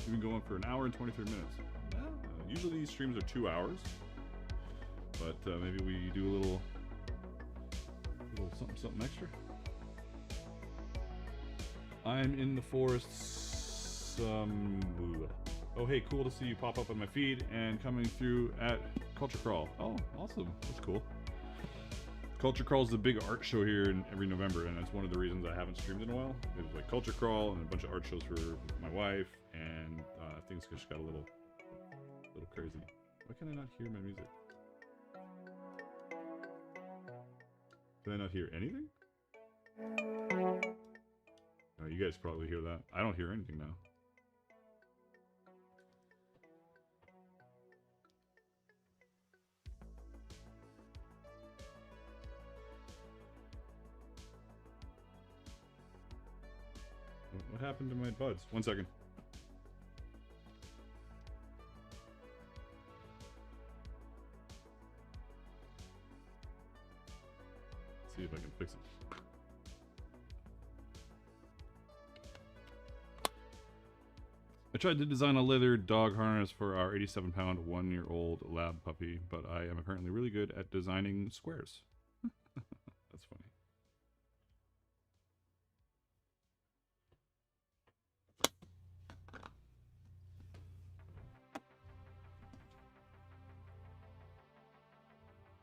We've been going for an hour and 23 minutes. Usually these streams are 2 hours, but maybe we do a little something extra. I'm in the forest. Oh, hey, cool to see you pop up on my feed and coming through at Culture Crawl. Oh, awesome. That's cool. Culture Crawl is the big art show here in every November, and that's one of the reasons I haven't streamed in a while. It was like Culture Crawl and a bunch of art shows for my wife, and things just got a little crazy. Why can I not hear my music? Can I not hear anything? Oh, you guys probably hear that. I don't hear anything now. What happened to my buds? 1 second. Let's see if I can fix it. I tried to design a leather dog harness for our 87-pound, 1-year-old lab puppy, but I am apparently really good at designing squares. That's funny.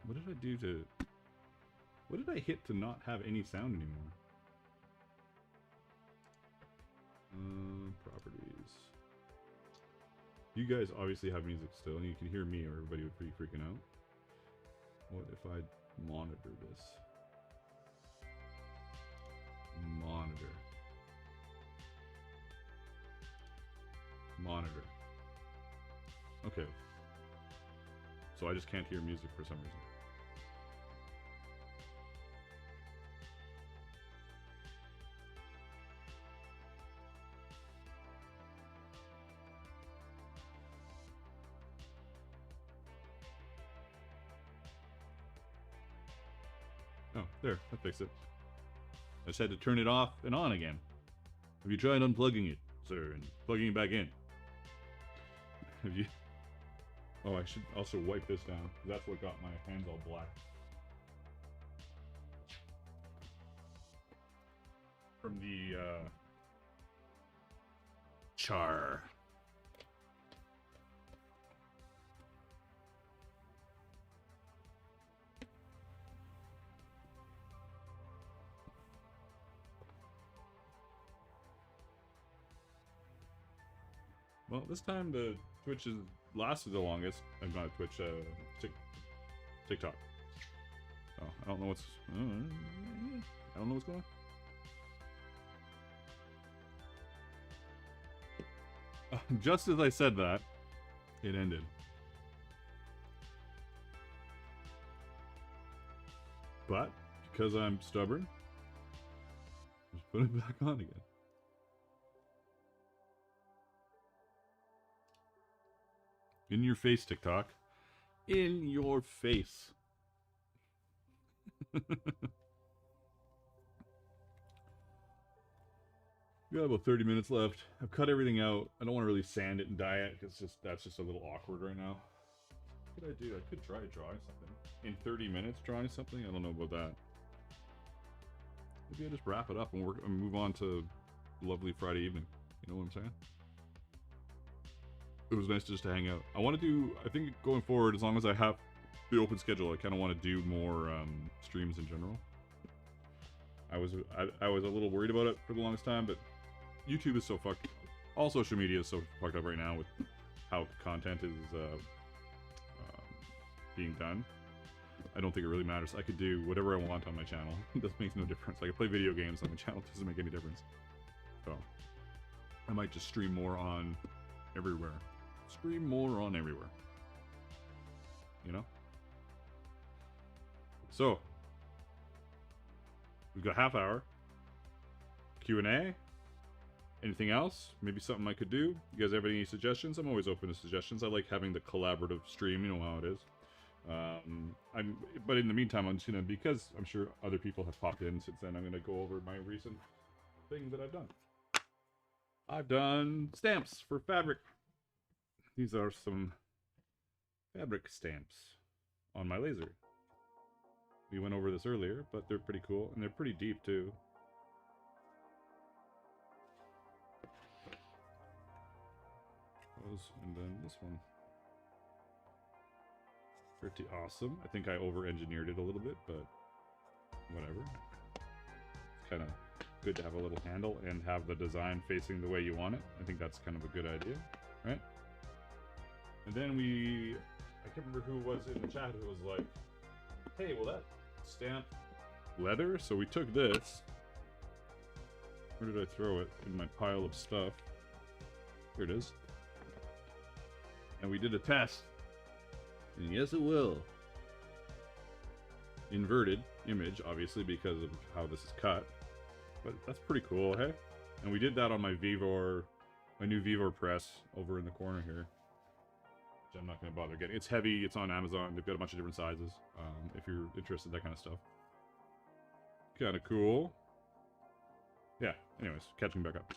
What did I do to... What did I hit to not have any sound anymore? Properties. You guys obviously have music still, and you can hear me or everybody would be freaking out. What if I monitor this? Monitor. Monitor. Okay. So I just can't hear music for some reason. Oh, there, that fixed it. I just had to turn it off and on again. Have you tried unplugging it, sir, and plugging it back in? Have you... Oh, I should also wipe this down. That's what got my hands all black. From the, char. Well, this time the Twitch has lasted the longest. I'm not Twitch, TikTok. Oh, I don't know what's going on. Just as I said that, it ended. But because I'm stubborn, just put it back on again. In your face, TikTok. In your face. We got about 30 minutes left. I've cut everything out. I don't want to really sand it and dye it because that's just a little awkward right now. What could I do? I could try drawing something. In 30 minutes drawing something? I don't know about that. Maybe I just wrap it up and move on to lovely Friday evening. You know what I'm saying? It was nice just to hang out. I want to do, I think going forward, as long as I have the open schedule. I kind of want to do more streams in general. I was a little worried about it for the longest time, but YouTube is so fucked. All social media is so fucked up right now with how content is being done. I don't think it really matters. I could do whatever I want on my channel. This makes no difference. I can play video games on my channel. It doesn't make any difference. So I might just stream more on everywhere. Stream more on everywhere. You know? So we've got half hour. Q&A. Anything else? Maybe something I could do? You guys have any suggestions? I'm always open to suggestions. I like having the collaborative stream. You know how it is. But in the meantime, I'm just gonna, because I'm sure other people have popped in since then, I'm gonna go over my recent things that I've done. I've done stamps for fabric. These are some fabric stamps on my laser. We went over this earlier, but they're pretty cool, and they're pretty deep too. And then this one. Pretty awesome. I think I over-engineered it a little bit, but whatever. It's kind of good to have a little handle and have the design facing the way you want it. I think that's kind of a good idea, right? And then I can't remember who was in the chat who was like, hey, will that stamp leather? So we took this. Where did I throw it? In my pile of stuff. Here it is. And we did a test. And yes, it will. Inverted image, obviously, because of how this is cut. But that's pretty cool, hey? And we did that on my Vivor, my new Vivor press over in the corner here. Which I'm not going to bother getting. It's heavy, it's on Amazon. They've got a bunch of different sizes, if you're interested in that kind of stuff. Kind of cool. Yeah, anyways, catching back up.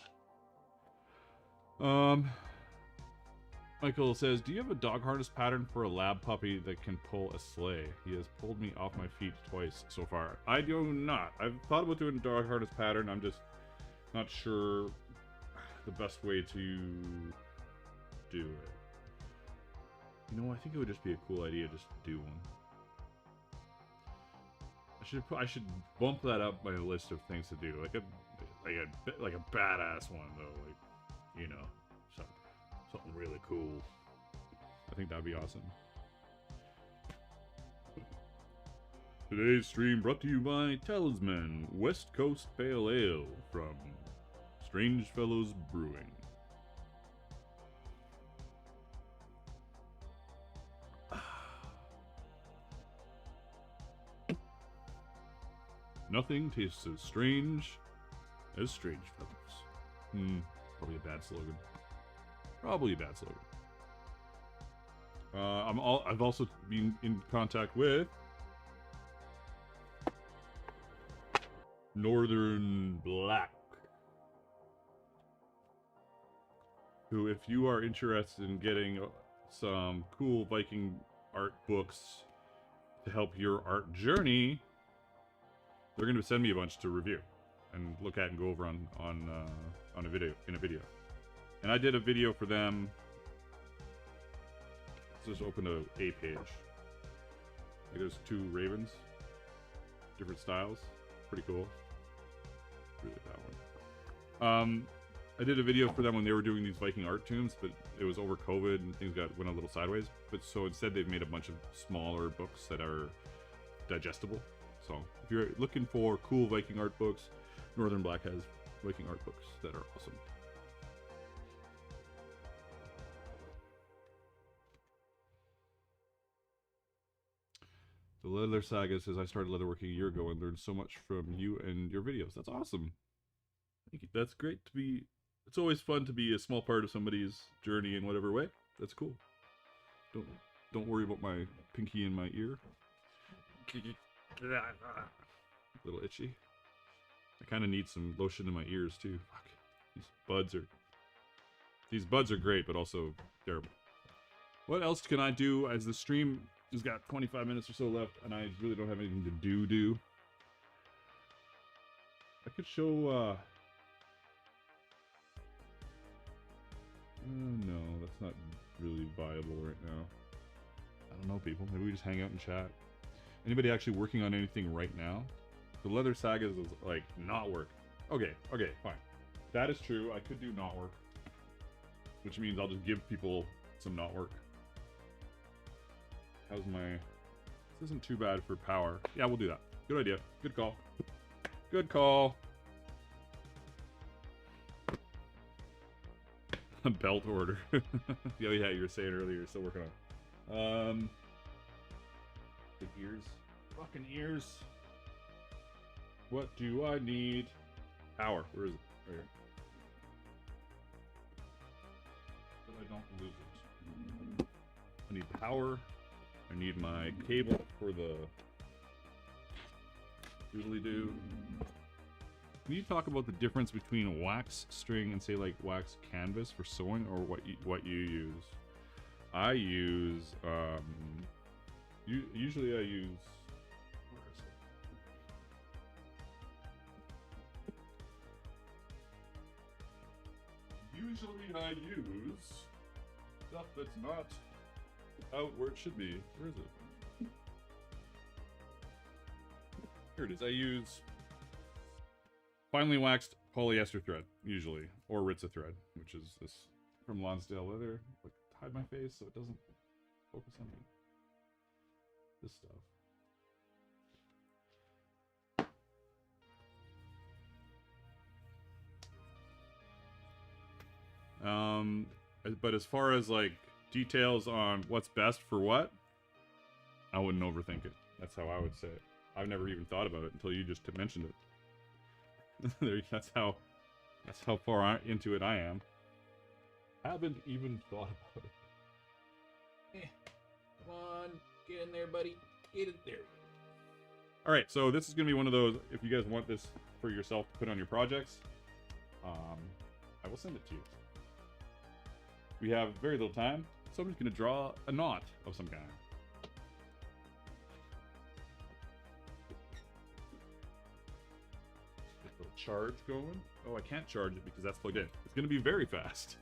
Michael says, do you have a dog harness pattern for a lab puppy that can pull a sleigh? He has pulled me off my feet twice so far. I do not. I've thought about doing a dog harness pattern. I'm just not sure the best way to do it. You know, I think it would just be a cool idea just to do one. I should bump that up my list of things to do. Like a badass one though. Like, you know, something really cool. I think that'd be awesome. Today's stream brought to you by Talisman West Coast Pale Ale from Strange Fellows Brewing. Nothing tastes as strange as Strange Fellows. Probably a bad slogan. Probably a bad slogan. I've also been in contact with Northern Black, who, if you are interested in getting some cool Viking art books to help your art journey, they're going to send me a bunch to review and look at and go over on a video, And I did a video for them. Let's just open a page. Like, there's two ravens, different styles, pretty cool. Really that one. I did a video for them when they were doing these Viking art tombs, but it was over COVID and things went a little sideways. But so instead, they've made a bunch of smaller books that are digestible. So if you're looking for cool Viking art books, Northern Black has Viking art books that are awesome. The Leather Saga says, I started leatherworking a year ago and learned so much from you and your videos. That's awesome. Thank you. That's great to be. It's always fun to be a small part of somebody's journey in whatever way. That's cool. Don't worry about my pinky in my ear. A little itchy. I kind of need some lotion in my ears too. Fuck. These buds are great, but also terrible. What else can I do as the stream has got 25 minutes or so left, and I really don't have anything to do? I could show. No, that's not really viable right now. I don't know, people. Maybe we just hang out and chat. Anybody actually working on anything right now? The Leather Sagas is like not work. Okay, fine. That is true. I could do not work, which means I'll just give people some not work. How's my... This isn't too bad for power. Yeah, we'll do that. Good idea. Good call. Good call. A belt order. Oh yeah, you were saying earlier you're still working on. The ears. Fucking ears. What do I need? Power. Where is it? Right here. But I don't lose it. I need power. I need my cable for the doodly-doo. Can you talk about the difference between wax string and say like wax canvas for sewing, or what you use? I use usually I use, where is it? Usually I use stuff that's not out where it should be. Where is it? Here it is. I use finely waxed polyester thread, usually, or Ritza thread, which is this from LONSDALE leather. Like, hide my face so it doesn't focus on me. This stuff. But as far as like details on what's best for what, I wouldn't overthink it. That's how I would say it. I've never even thought about it until you just mentioned it. That's how far into it I am. Haven't even thought about it. Come on, get in there, buddy. Get it there. All right, so this is gonna be one of those. If you guys want this for yourself to put on your projects, I will send it to you. We have very little time, so I'm just gonna draw a knot of some kind. Charge going. Oh, I can't charge it because that's plugged in. It's going to be very fast.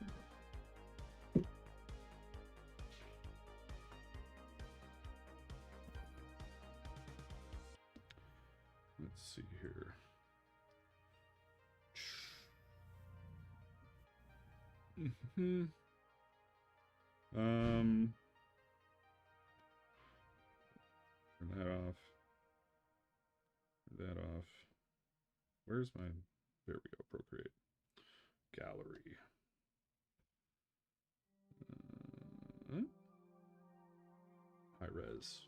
Let's see here. Turn that off. Turn that off. Where's my... There we go, Procreate. Gallery. High res.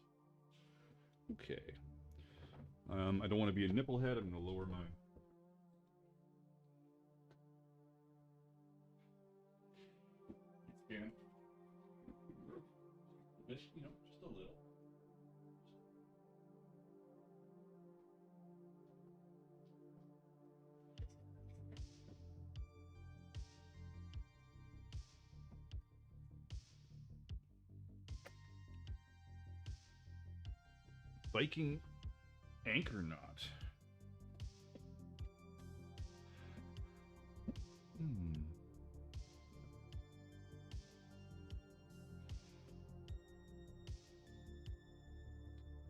Okay. I don't want to be a nipple head. I'm going to lower my... Scan. Just, you know, just a little. Viking anchor knot.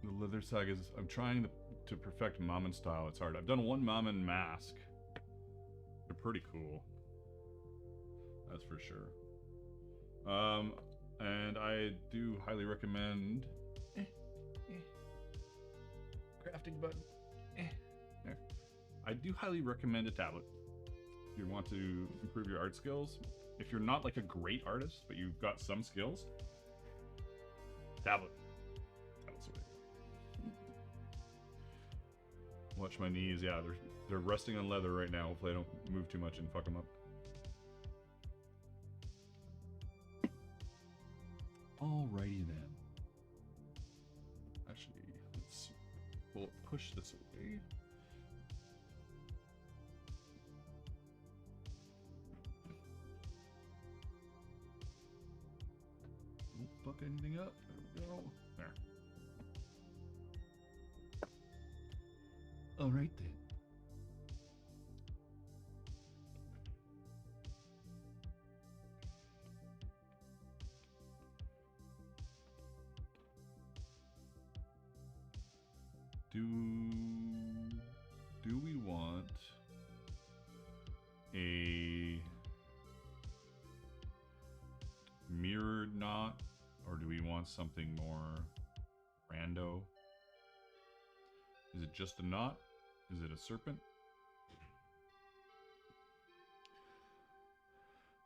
The leather sagas. I'm trying to perfect Mammon style. It's hard. I've done one Mammon mask. They're pretty cool. That's for sure. And I do highly recommend. Crafting button. There. I do highly recommend a tablet if you want to improve your art skills. If you're not like a great artist, but you've got some skills, tablet. Tablet's the way. Watch my knees. Yeah, they're resting on leather right now. Hopefully I don't move too much and fuck them up. Alrighty then. Actually, we'll push this away. Don't fuck anything up. There we go. There. Alright then. Do we want a mirrored knot, or do we want something more rando? Is it just a knot? Is it a serpent?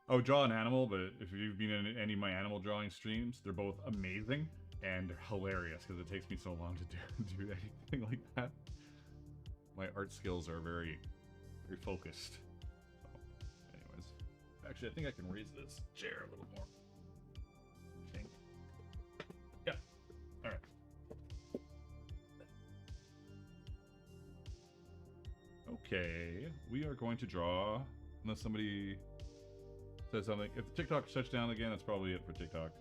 I would draw an animal, but if you've been in any of my animal drawing streams, they're both amazing and hilarious because it takes me so long to do anything like that. My art skills are very focused. So, anyways, actually, I think I can raise this chair a little more. I think. Yeah. All right. Okay, we are going to draw, unless somebody says something. If TikTok shuts down again, that's probably it for TikTok.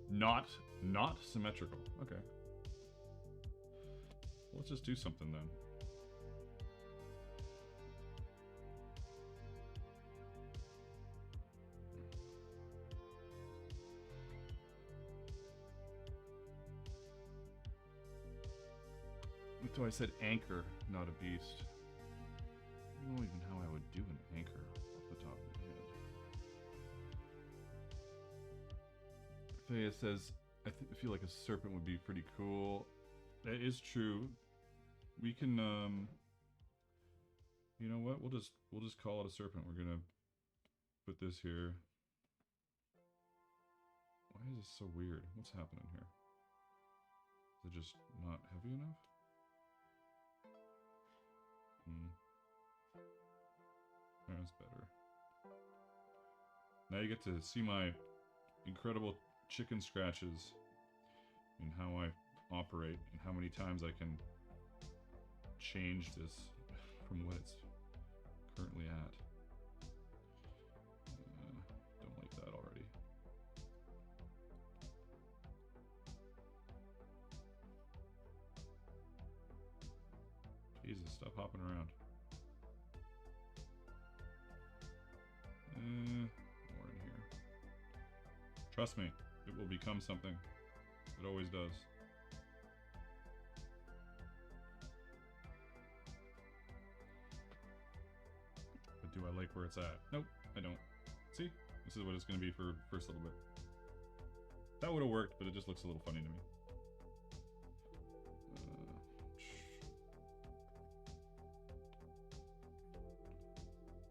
Not symmetrical. Okay. Let's just do something then. So I said anchor, not a beast. I don't know even how I would do an anchor off the top of my head. Thea says, I feel like a serpent would be pretty cool. That is true. We can, you know what? We'll just call it a serpent. We're gonna put this here. Why is this so weird? What's happening here? Is it just not heavy enough? That's better. Now you get to see my incredible chicken scratches and how I operate and how many times I can change this from what it's currently at. Don't like that already. Jesus, stop hopping around. More in here. Trust me, it will become something. It always does. But do I like where it's at? Nope, I don't. See? This is what it's going to be for the first little bit. That would have worked, but it just looks a little funny to me.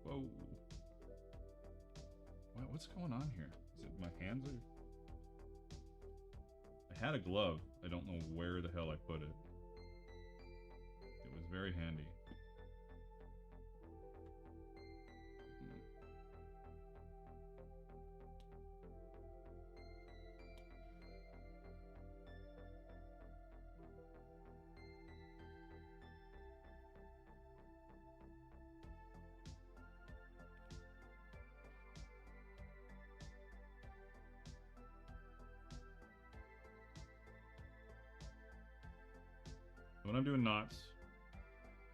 Whoa. What's going on here? Is it my hands are... I had a glove. I don't know where the hell I put it. It was very handy. When I'm doing knots,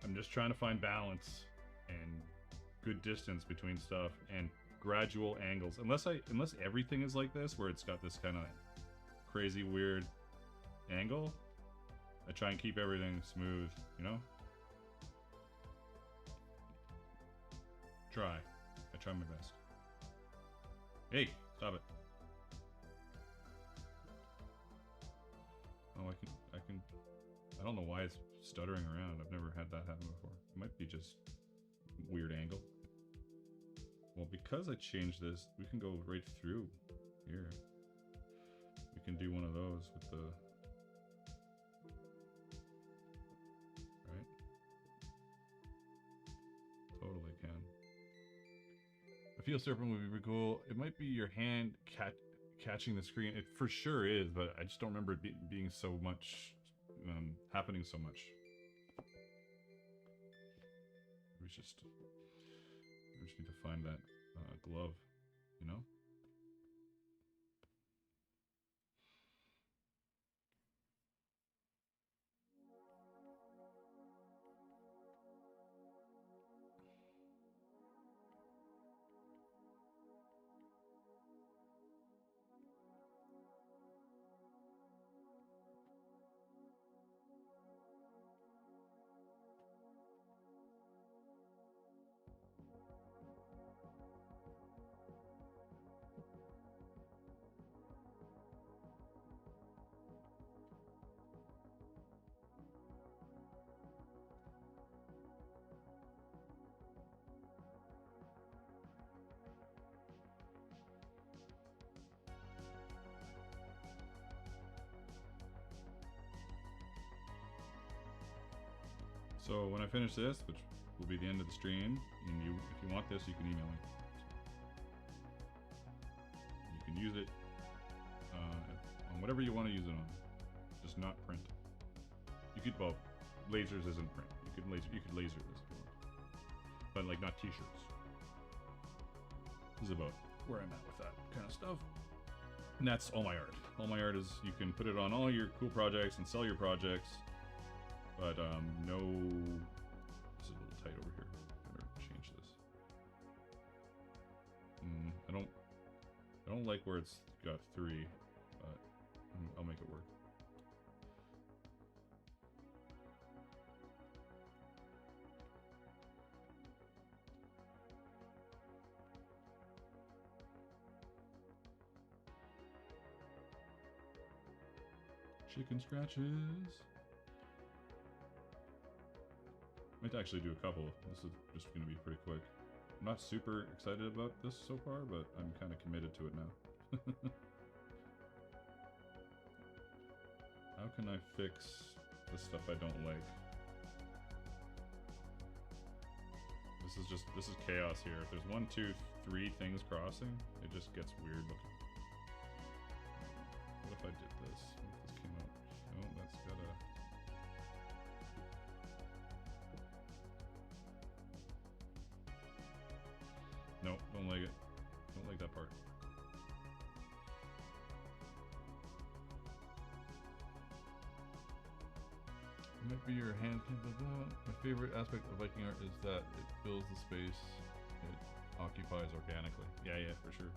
I'm just trying to find balance and good distance between stuff and gradual angles. Unless everything is like this, where it's got this kind of crazy weird angle, I try and keep everything smooth, you know? I try my best. Hey, stop it. Oh, I don't know why it's stuttering around. I've never had that happen before. It might be just weird angle. Well, because I changed this, we can go right through here. We can do one of those with the... Right? Totally can. I feel serpent would be pretty cool. It might be your hand catching the screen. It for sure is, but I just don't remember it being so much... happening so much. We just need to find that glove, you know? So when I finish this, which will be the end of the stream, and if you want this, you can email me. You can use it on whatever you want to use it on, just not print. You could, well, lasers isn't print. You could laser this if you want, but like not t-shirts. This is about where I'm at with that kind of stuff. And that's all my art. All my art is, you can put it on all your cool projects and sell your projects, but no, this is a little tight over here. Better change this. I don't like where it's got 3, but I'll make it work. Chicken scratches. Might actually do a couple. This is just going to be pretty quick. I'm not super excited about this so far, but I'm kind of committed to it now. How can I fix the stuff I don't like? This is chaos here. If there's 1, 2, 3 things crossing, it just gets weird looking. What if I did this? What if this came out? Oh, that's gotta... No, don't like it. Don't like that part. Might be your hand. My favorite aspect of Viking art is that it fills the space it occupies organically. Yeah, for sure.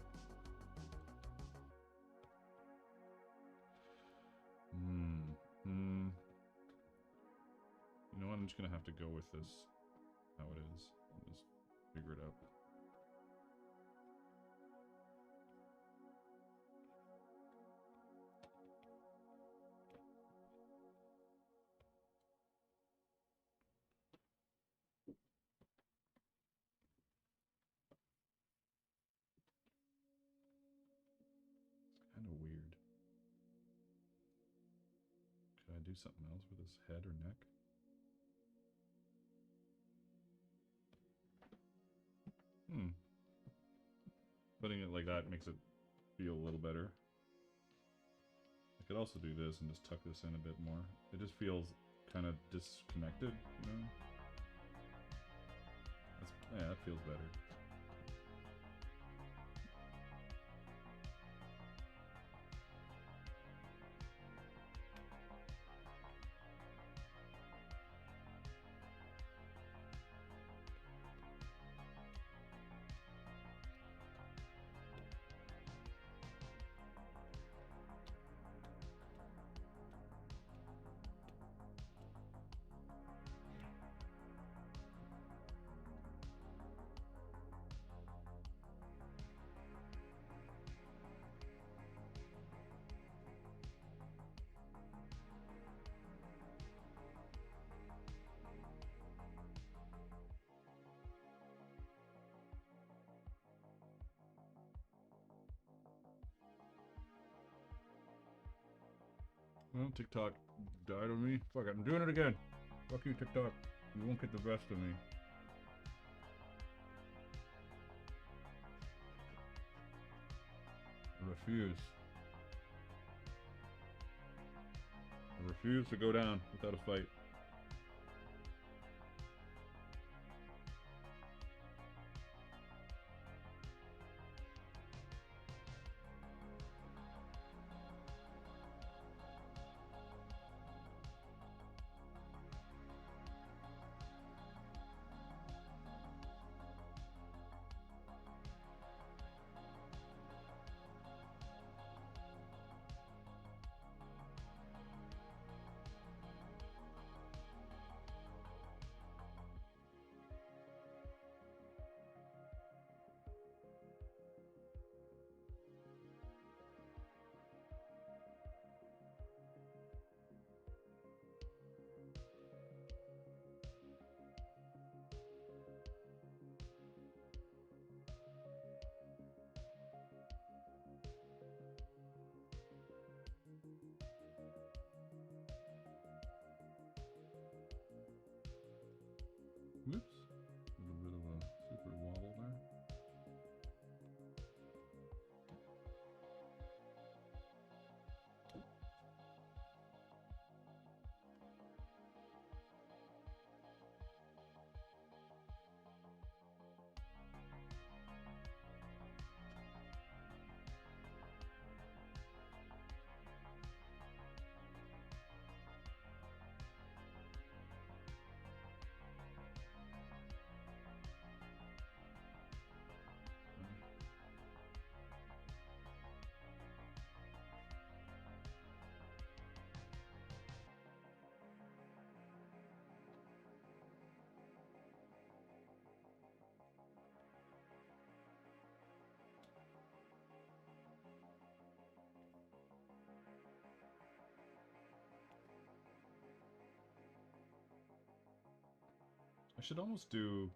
You know what? I'm just gonna have to go with this how it is. Just figure it out. Kind of weird. Could I do something else with his head or neck? Putting it like that makes it feel a little better. I could also do this and just tuck this in a bit more. It just feels kind of disconnected, you know? Yeah, that feels better. Well, TikTok died on me. Fuck it, I'm doing it again. Fuck you, TikTok. You won't get the best of me. I refuse. I refuse to go down without a fight. should almost do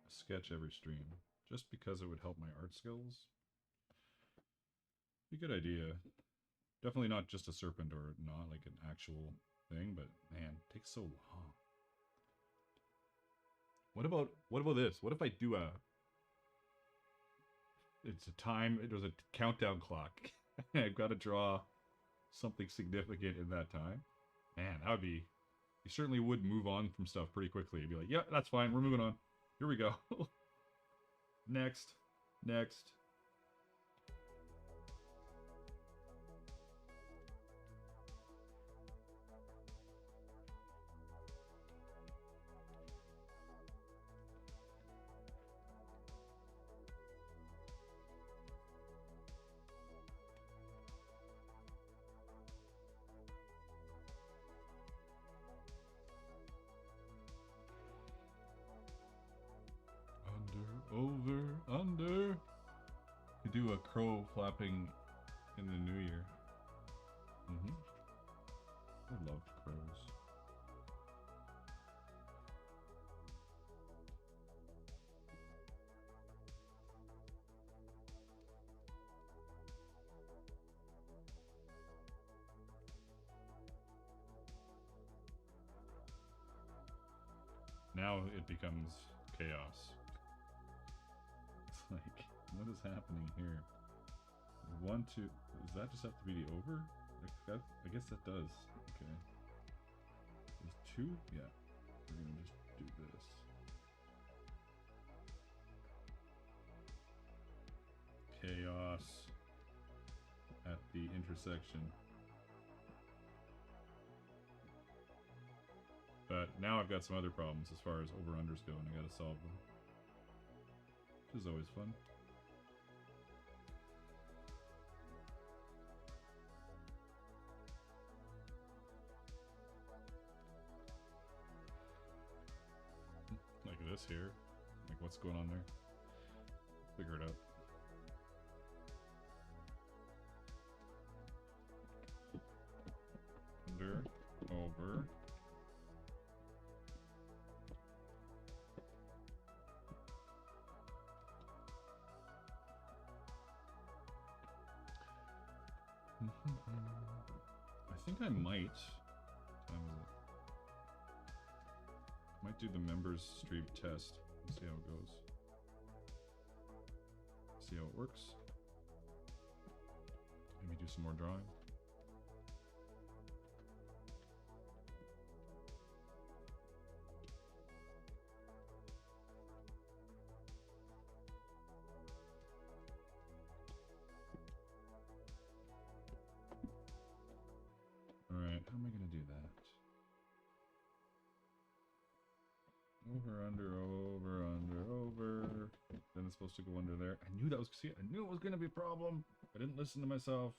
a sketch every stream, just because it would help my art skills. Be a good idea. Definitely not just a serpent or not like an actual thing, but man, it takes so long. What about this? What if I do a... It's a time, there's a countdown clock. I've got to draw something significant in that time. Man, that would be... You certainly would move on from stuff pretty quickly. You'd be like, yeah, that's fine, we're moving on. Here we go. Next. Next. Over, under. You do a crow flapping in the new year. I love crows. Now it becomes chaos. Like, what is happening here? 1, 2. Does that just have to be the over? I guess that does. Okay. There's 2? Yeah. We're gonna just do this. Chaos at the intersection. But now I've got some other problems as far as over-unders go, and I gotta solve them. Which is always fun. Like this here. Like what's going on there? Figure it out. Under, over. I think I might. What time is it? Might do the members stream test and see how it goes. See how it works. Maybe do some more drawing. Alright, how am I going to do that? Over, under, over, under, over. Then it's supposed to go under there. I knew that was, see, I knew it was going to be a problem. I didn't listen to myself.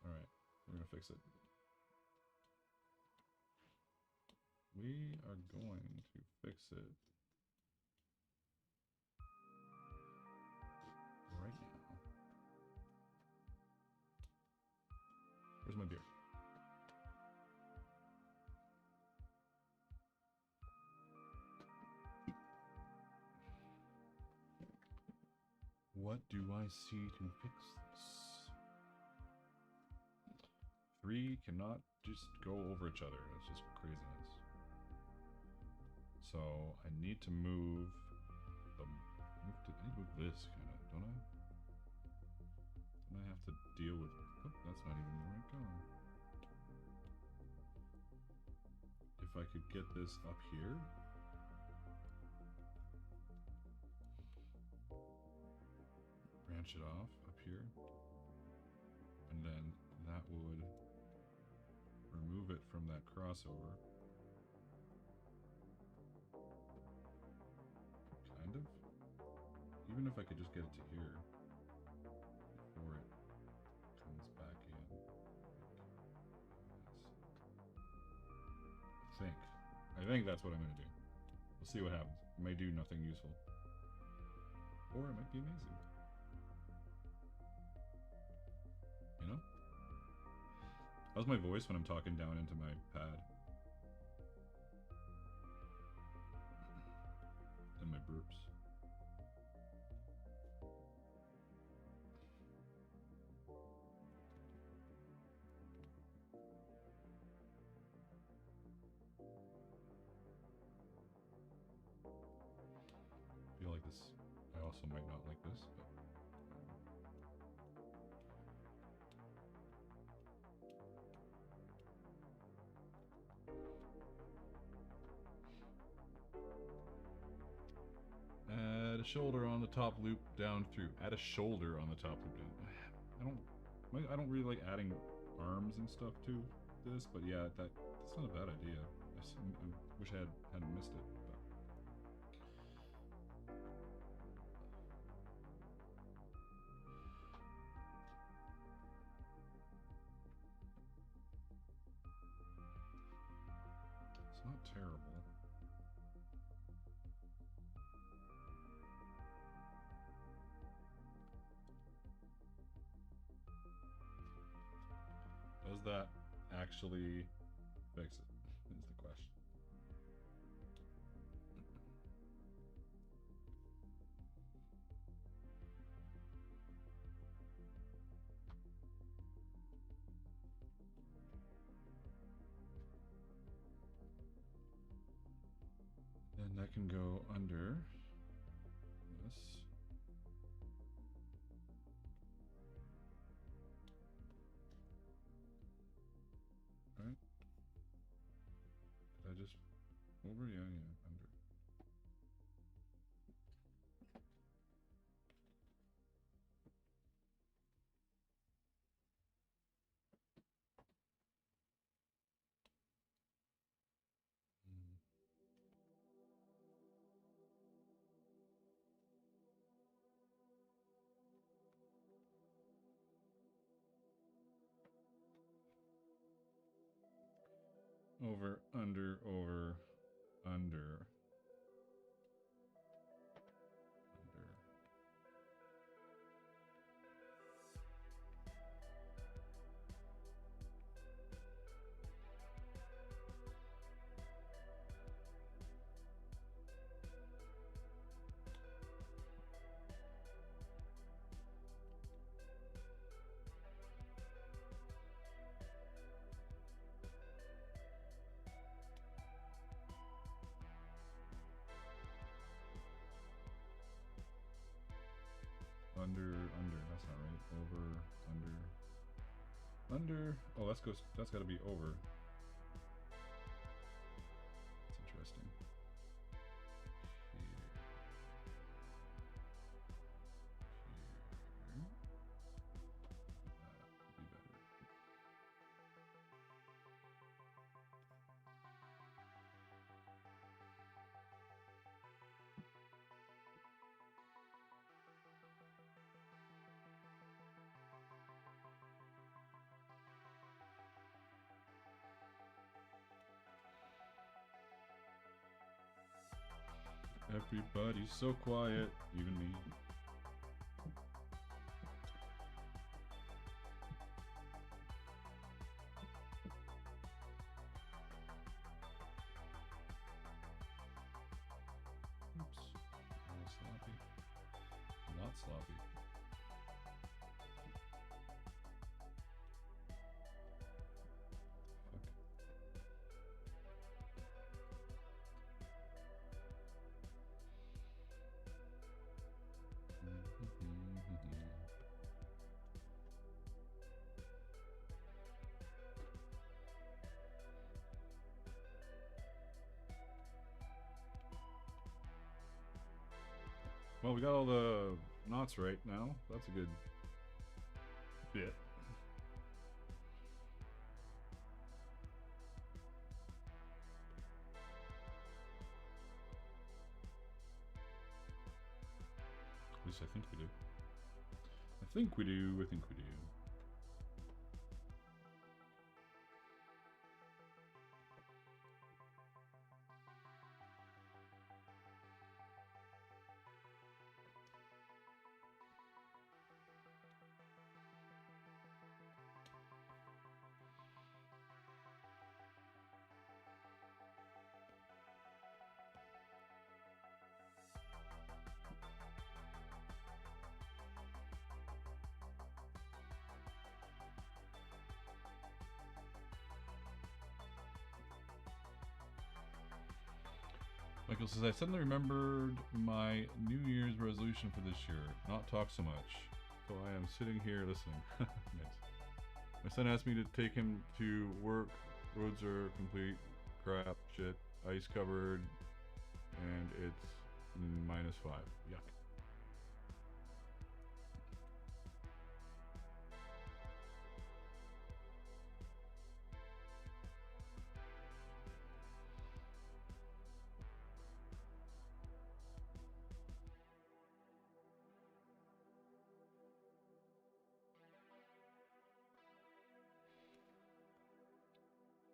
Alright, we're going to fix it. We are going to fix it right now. Where's my beer? What do I see to fix this? 3 cannot just go over each other. That's just craziness. So I need to move the... I need to move this kind of, don't I? And I have to deal with... Oh, that's not even the right color. If I could get this up here... branch it off up here, and then that would remove it from that crossover. Kind of. Even if I could just get it to here before it comes back in. I think that's what I'm going to do. We'll see what happens. It may do nothing useful. Or it might be amazing. You know? How's my voice when I'm talking down into my pad? and my burps. I feel like this. I also might not like this, but. Add a shoulder on the top loop down through. Add a shoulder on the top loop down. I don't really like adding arms and stuff to this, but yeah, that's not a bad idea. I wish I hadn't missed it. But. It's not terrible. Does that actually fix it? Is the question. Then that can go under this. Right? Did I just over? Yeah, under. Over, under, over, under. Under, that's not right. Over, under. Oh, that's gotta be over. That's interesting. Everybody's so quiet, even me. Oops, a little sloppy. Not sloppy. Well, we got all the knots right now. That's a good bit. At least I think we do. I think we do. says, I suddenly remembered my New Year's resolution for this year. Not talk so much. So I am sitting here listening. Nice. My son asked me to take him to work. Roads are complete crap shit. Ice covered. And it's -5. Yuck.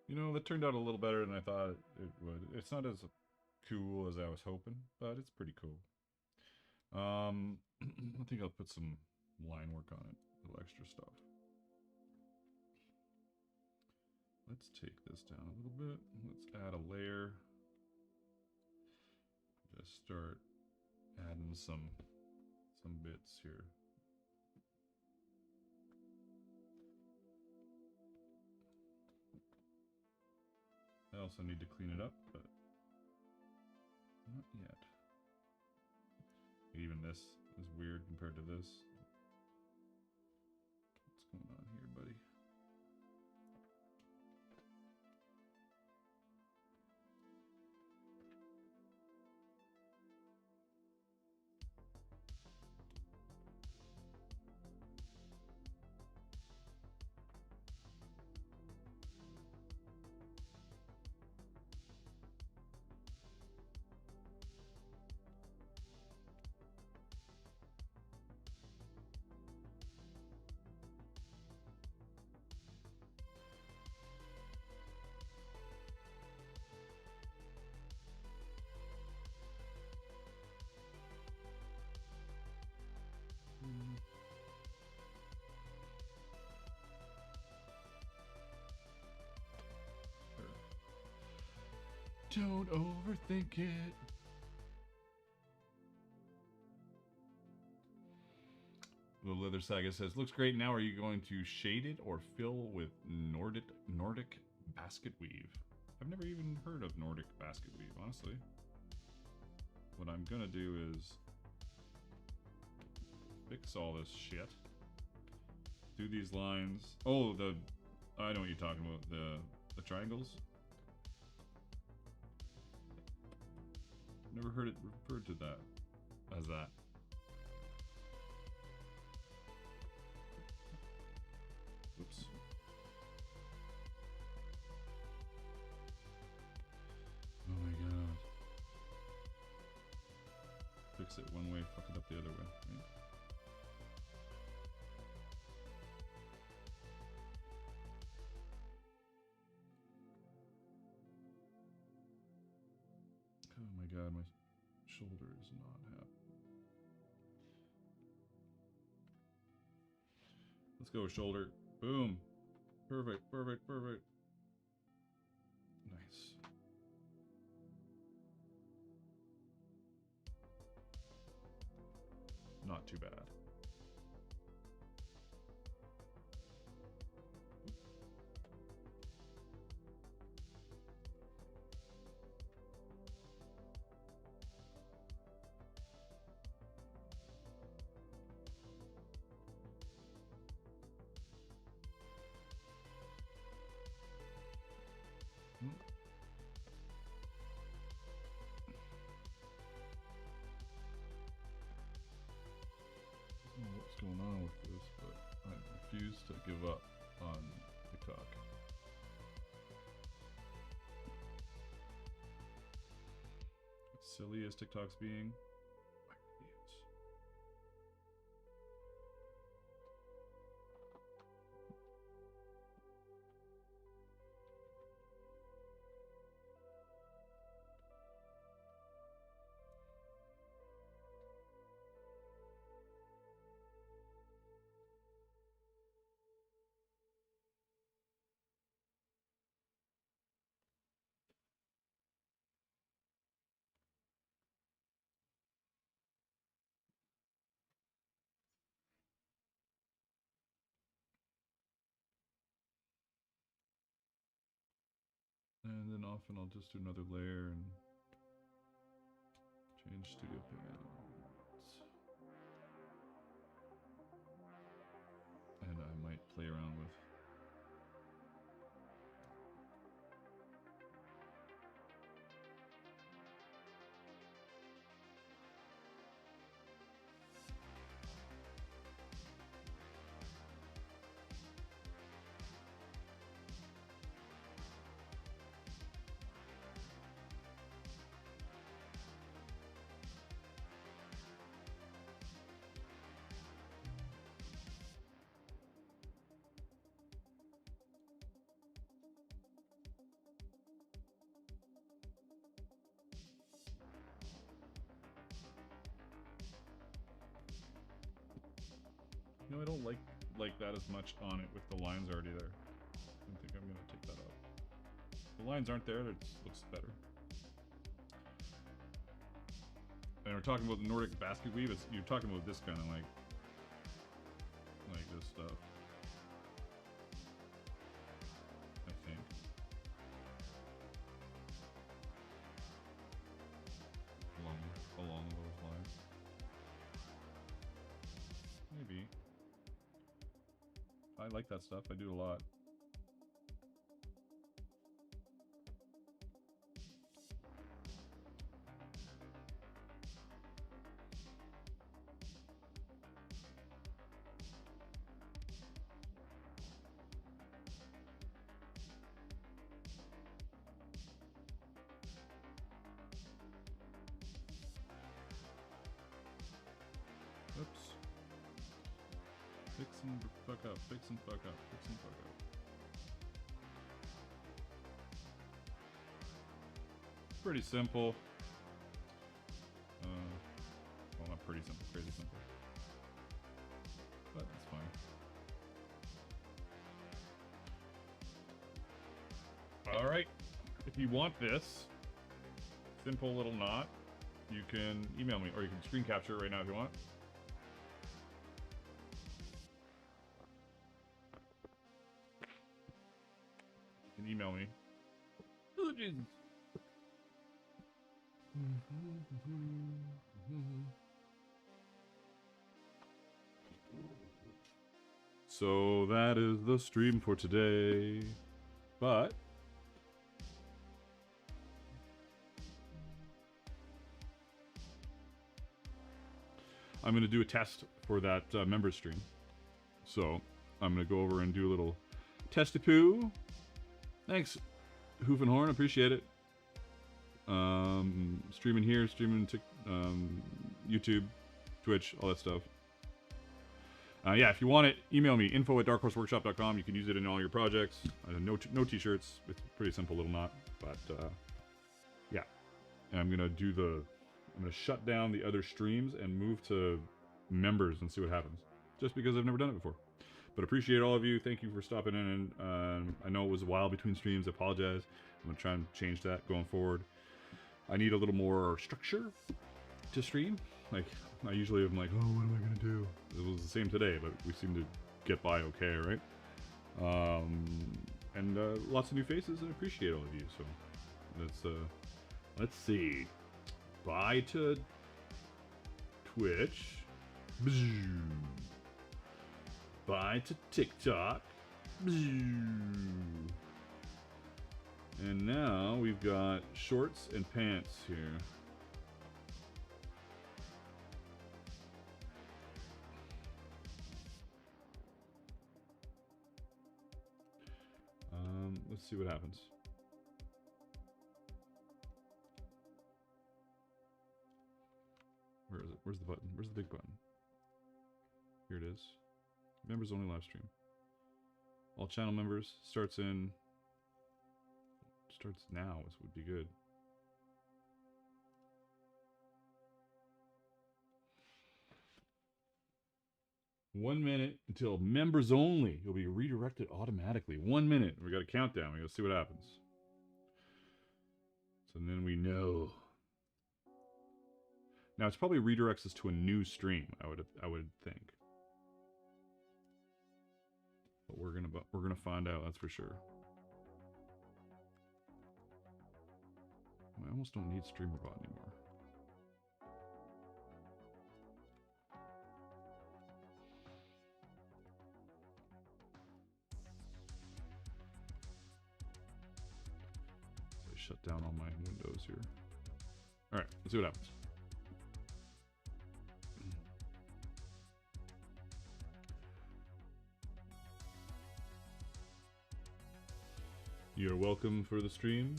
You know, that turned out a little better than I thought it would. It's not as cool as I was hoping, but it's pretty cool. I think I'll put some line work on it, a little extra stuff. Let's take this down a little bit. Let's add a layer. Just start adding some bits here. I also need to clean it up, but not yet. Even this is weird compared to this. What's going on here, buddy? Don't overthink it. The Leather Saga says, looks great. Now are you going to shade it or fill with Nordic basket weave? I've never even heard of Nordic basket weave, honestly. What I'm gonna do is fix all this shit. Do these lines. Oh, I know what you're talking about. The triangles. Never heard it referred to that as that. Oops. Oh my god. Fix it one way, fuck it up the other way, right? Oh my god, my shoulder is not happy. Let's go, shoulder. Boom. Perfect, perfect, perfect. Nice. Not too bad. What's going on with this, but I refuse to give up on TikTok. As silly as TikTok's being, I refuse. And then often I'll just do another layer and inch studio pants. And I might play around with. You know, I don't like that as much on it with the lines already there. I think I'm gonna take that out. The lines aren't there, it looks better. And we're talking about the Nordic basket weave, you're talking about this kind of like this stuff. I think. Along those lines. Maybe. I like that stuff. I do a lot. Oops. Fix and fuck up, fix and fuck up, fix and fuck up. Pretty simple. Well, not pretty simple, crazy simple. But it's fine. Alright. If you want this simple little knot, you can email me, or you can screen capture it right now if you want. You can email me. Oh, Jesus. So that is the stream for today. But I'm going to do a test for that member stream. So I'm going to go over and do a little testy-poo. Thanks, Hoof and Horn. Appreciate it. Streaming here, streaming to YouTube, Twitch, all that stuff. Yeah, if you want it, email me, info@darkhorseworkshop.com. You can use it in all your projects. No t-shirts. It's a pretty simple little knot. But, yeah. And I'm going to shut down the other streams and move to members and see what happens. Just because I've never done it before. But appreciate all of you. Thank you for stopping in. And I know it was a while between streams. I apologize. I'm going to try and change that going forward. I need a little more structure to stream. Like, I usually am like, oh, what am I going to do? It was the same today, but we seem to get by okay, right? And lots of new faces, and I appreciate all of you. So let's see. Bye to Twitch. Bye to TikTok. And now we've got shorts and pants here. Let's see what happens. Where is it? Where's the button? Where's the big button? Here it is. Members only live stream. All channel members starts now, which would be good. One minute until members only. You'll be redirected automatically. 1 minute. We got a countdown. We got to see what happens. So then we know. Now it's probably redirects us to a new stream. I would think. But we're gonna find out. That's for sure. I almost don't need StreamerBot anymore. shut down all my windows here. Alright, let's see what happens. You're welcome for the stream.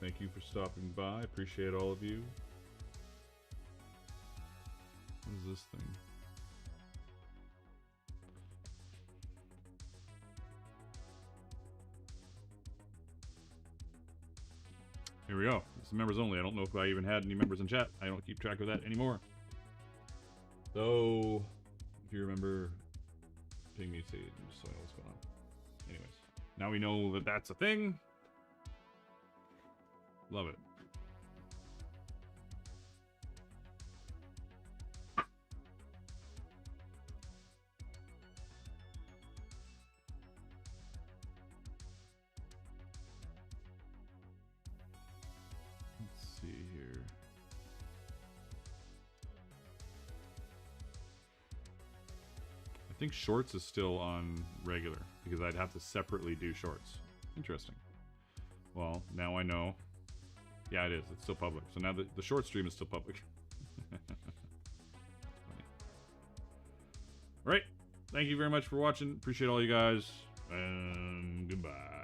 Thank you for stopping by. Appreciate all of you. What is this thing? Here we go. It's members only. I don't know if I even had any members in chat. I don't keep track of that anymore. So, if you remember, ping me, see, just so I know what's going on. Anyways, now we know that that's a thing. Love it. Let's see here. I think shorts is still on regular because I'd have to separately do shorts. Interesting. Well, now I know. Yeah, it is. It's still public. So now the short stream is still public. All right. Thank you very much for watching. Appreciate all you guys. And goodbye.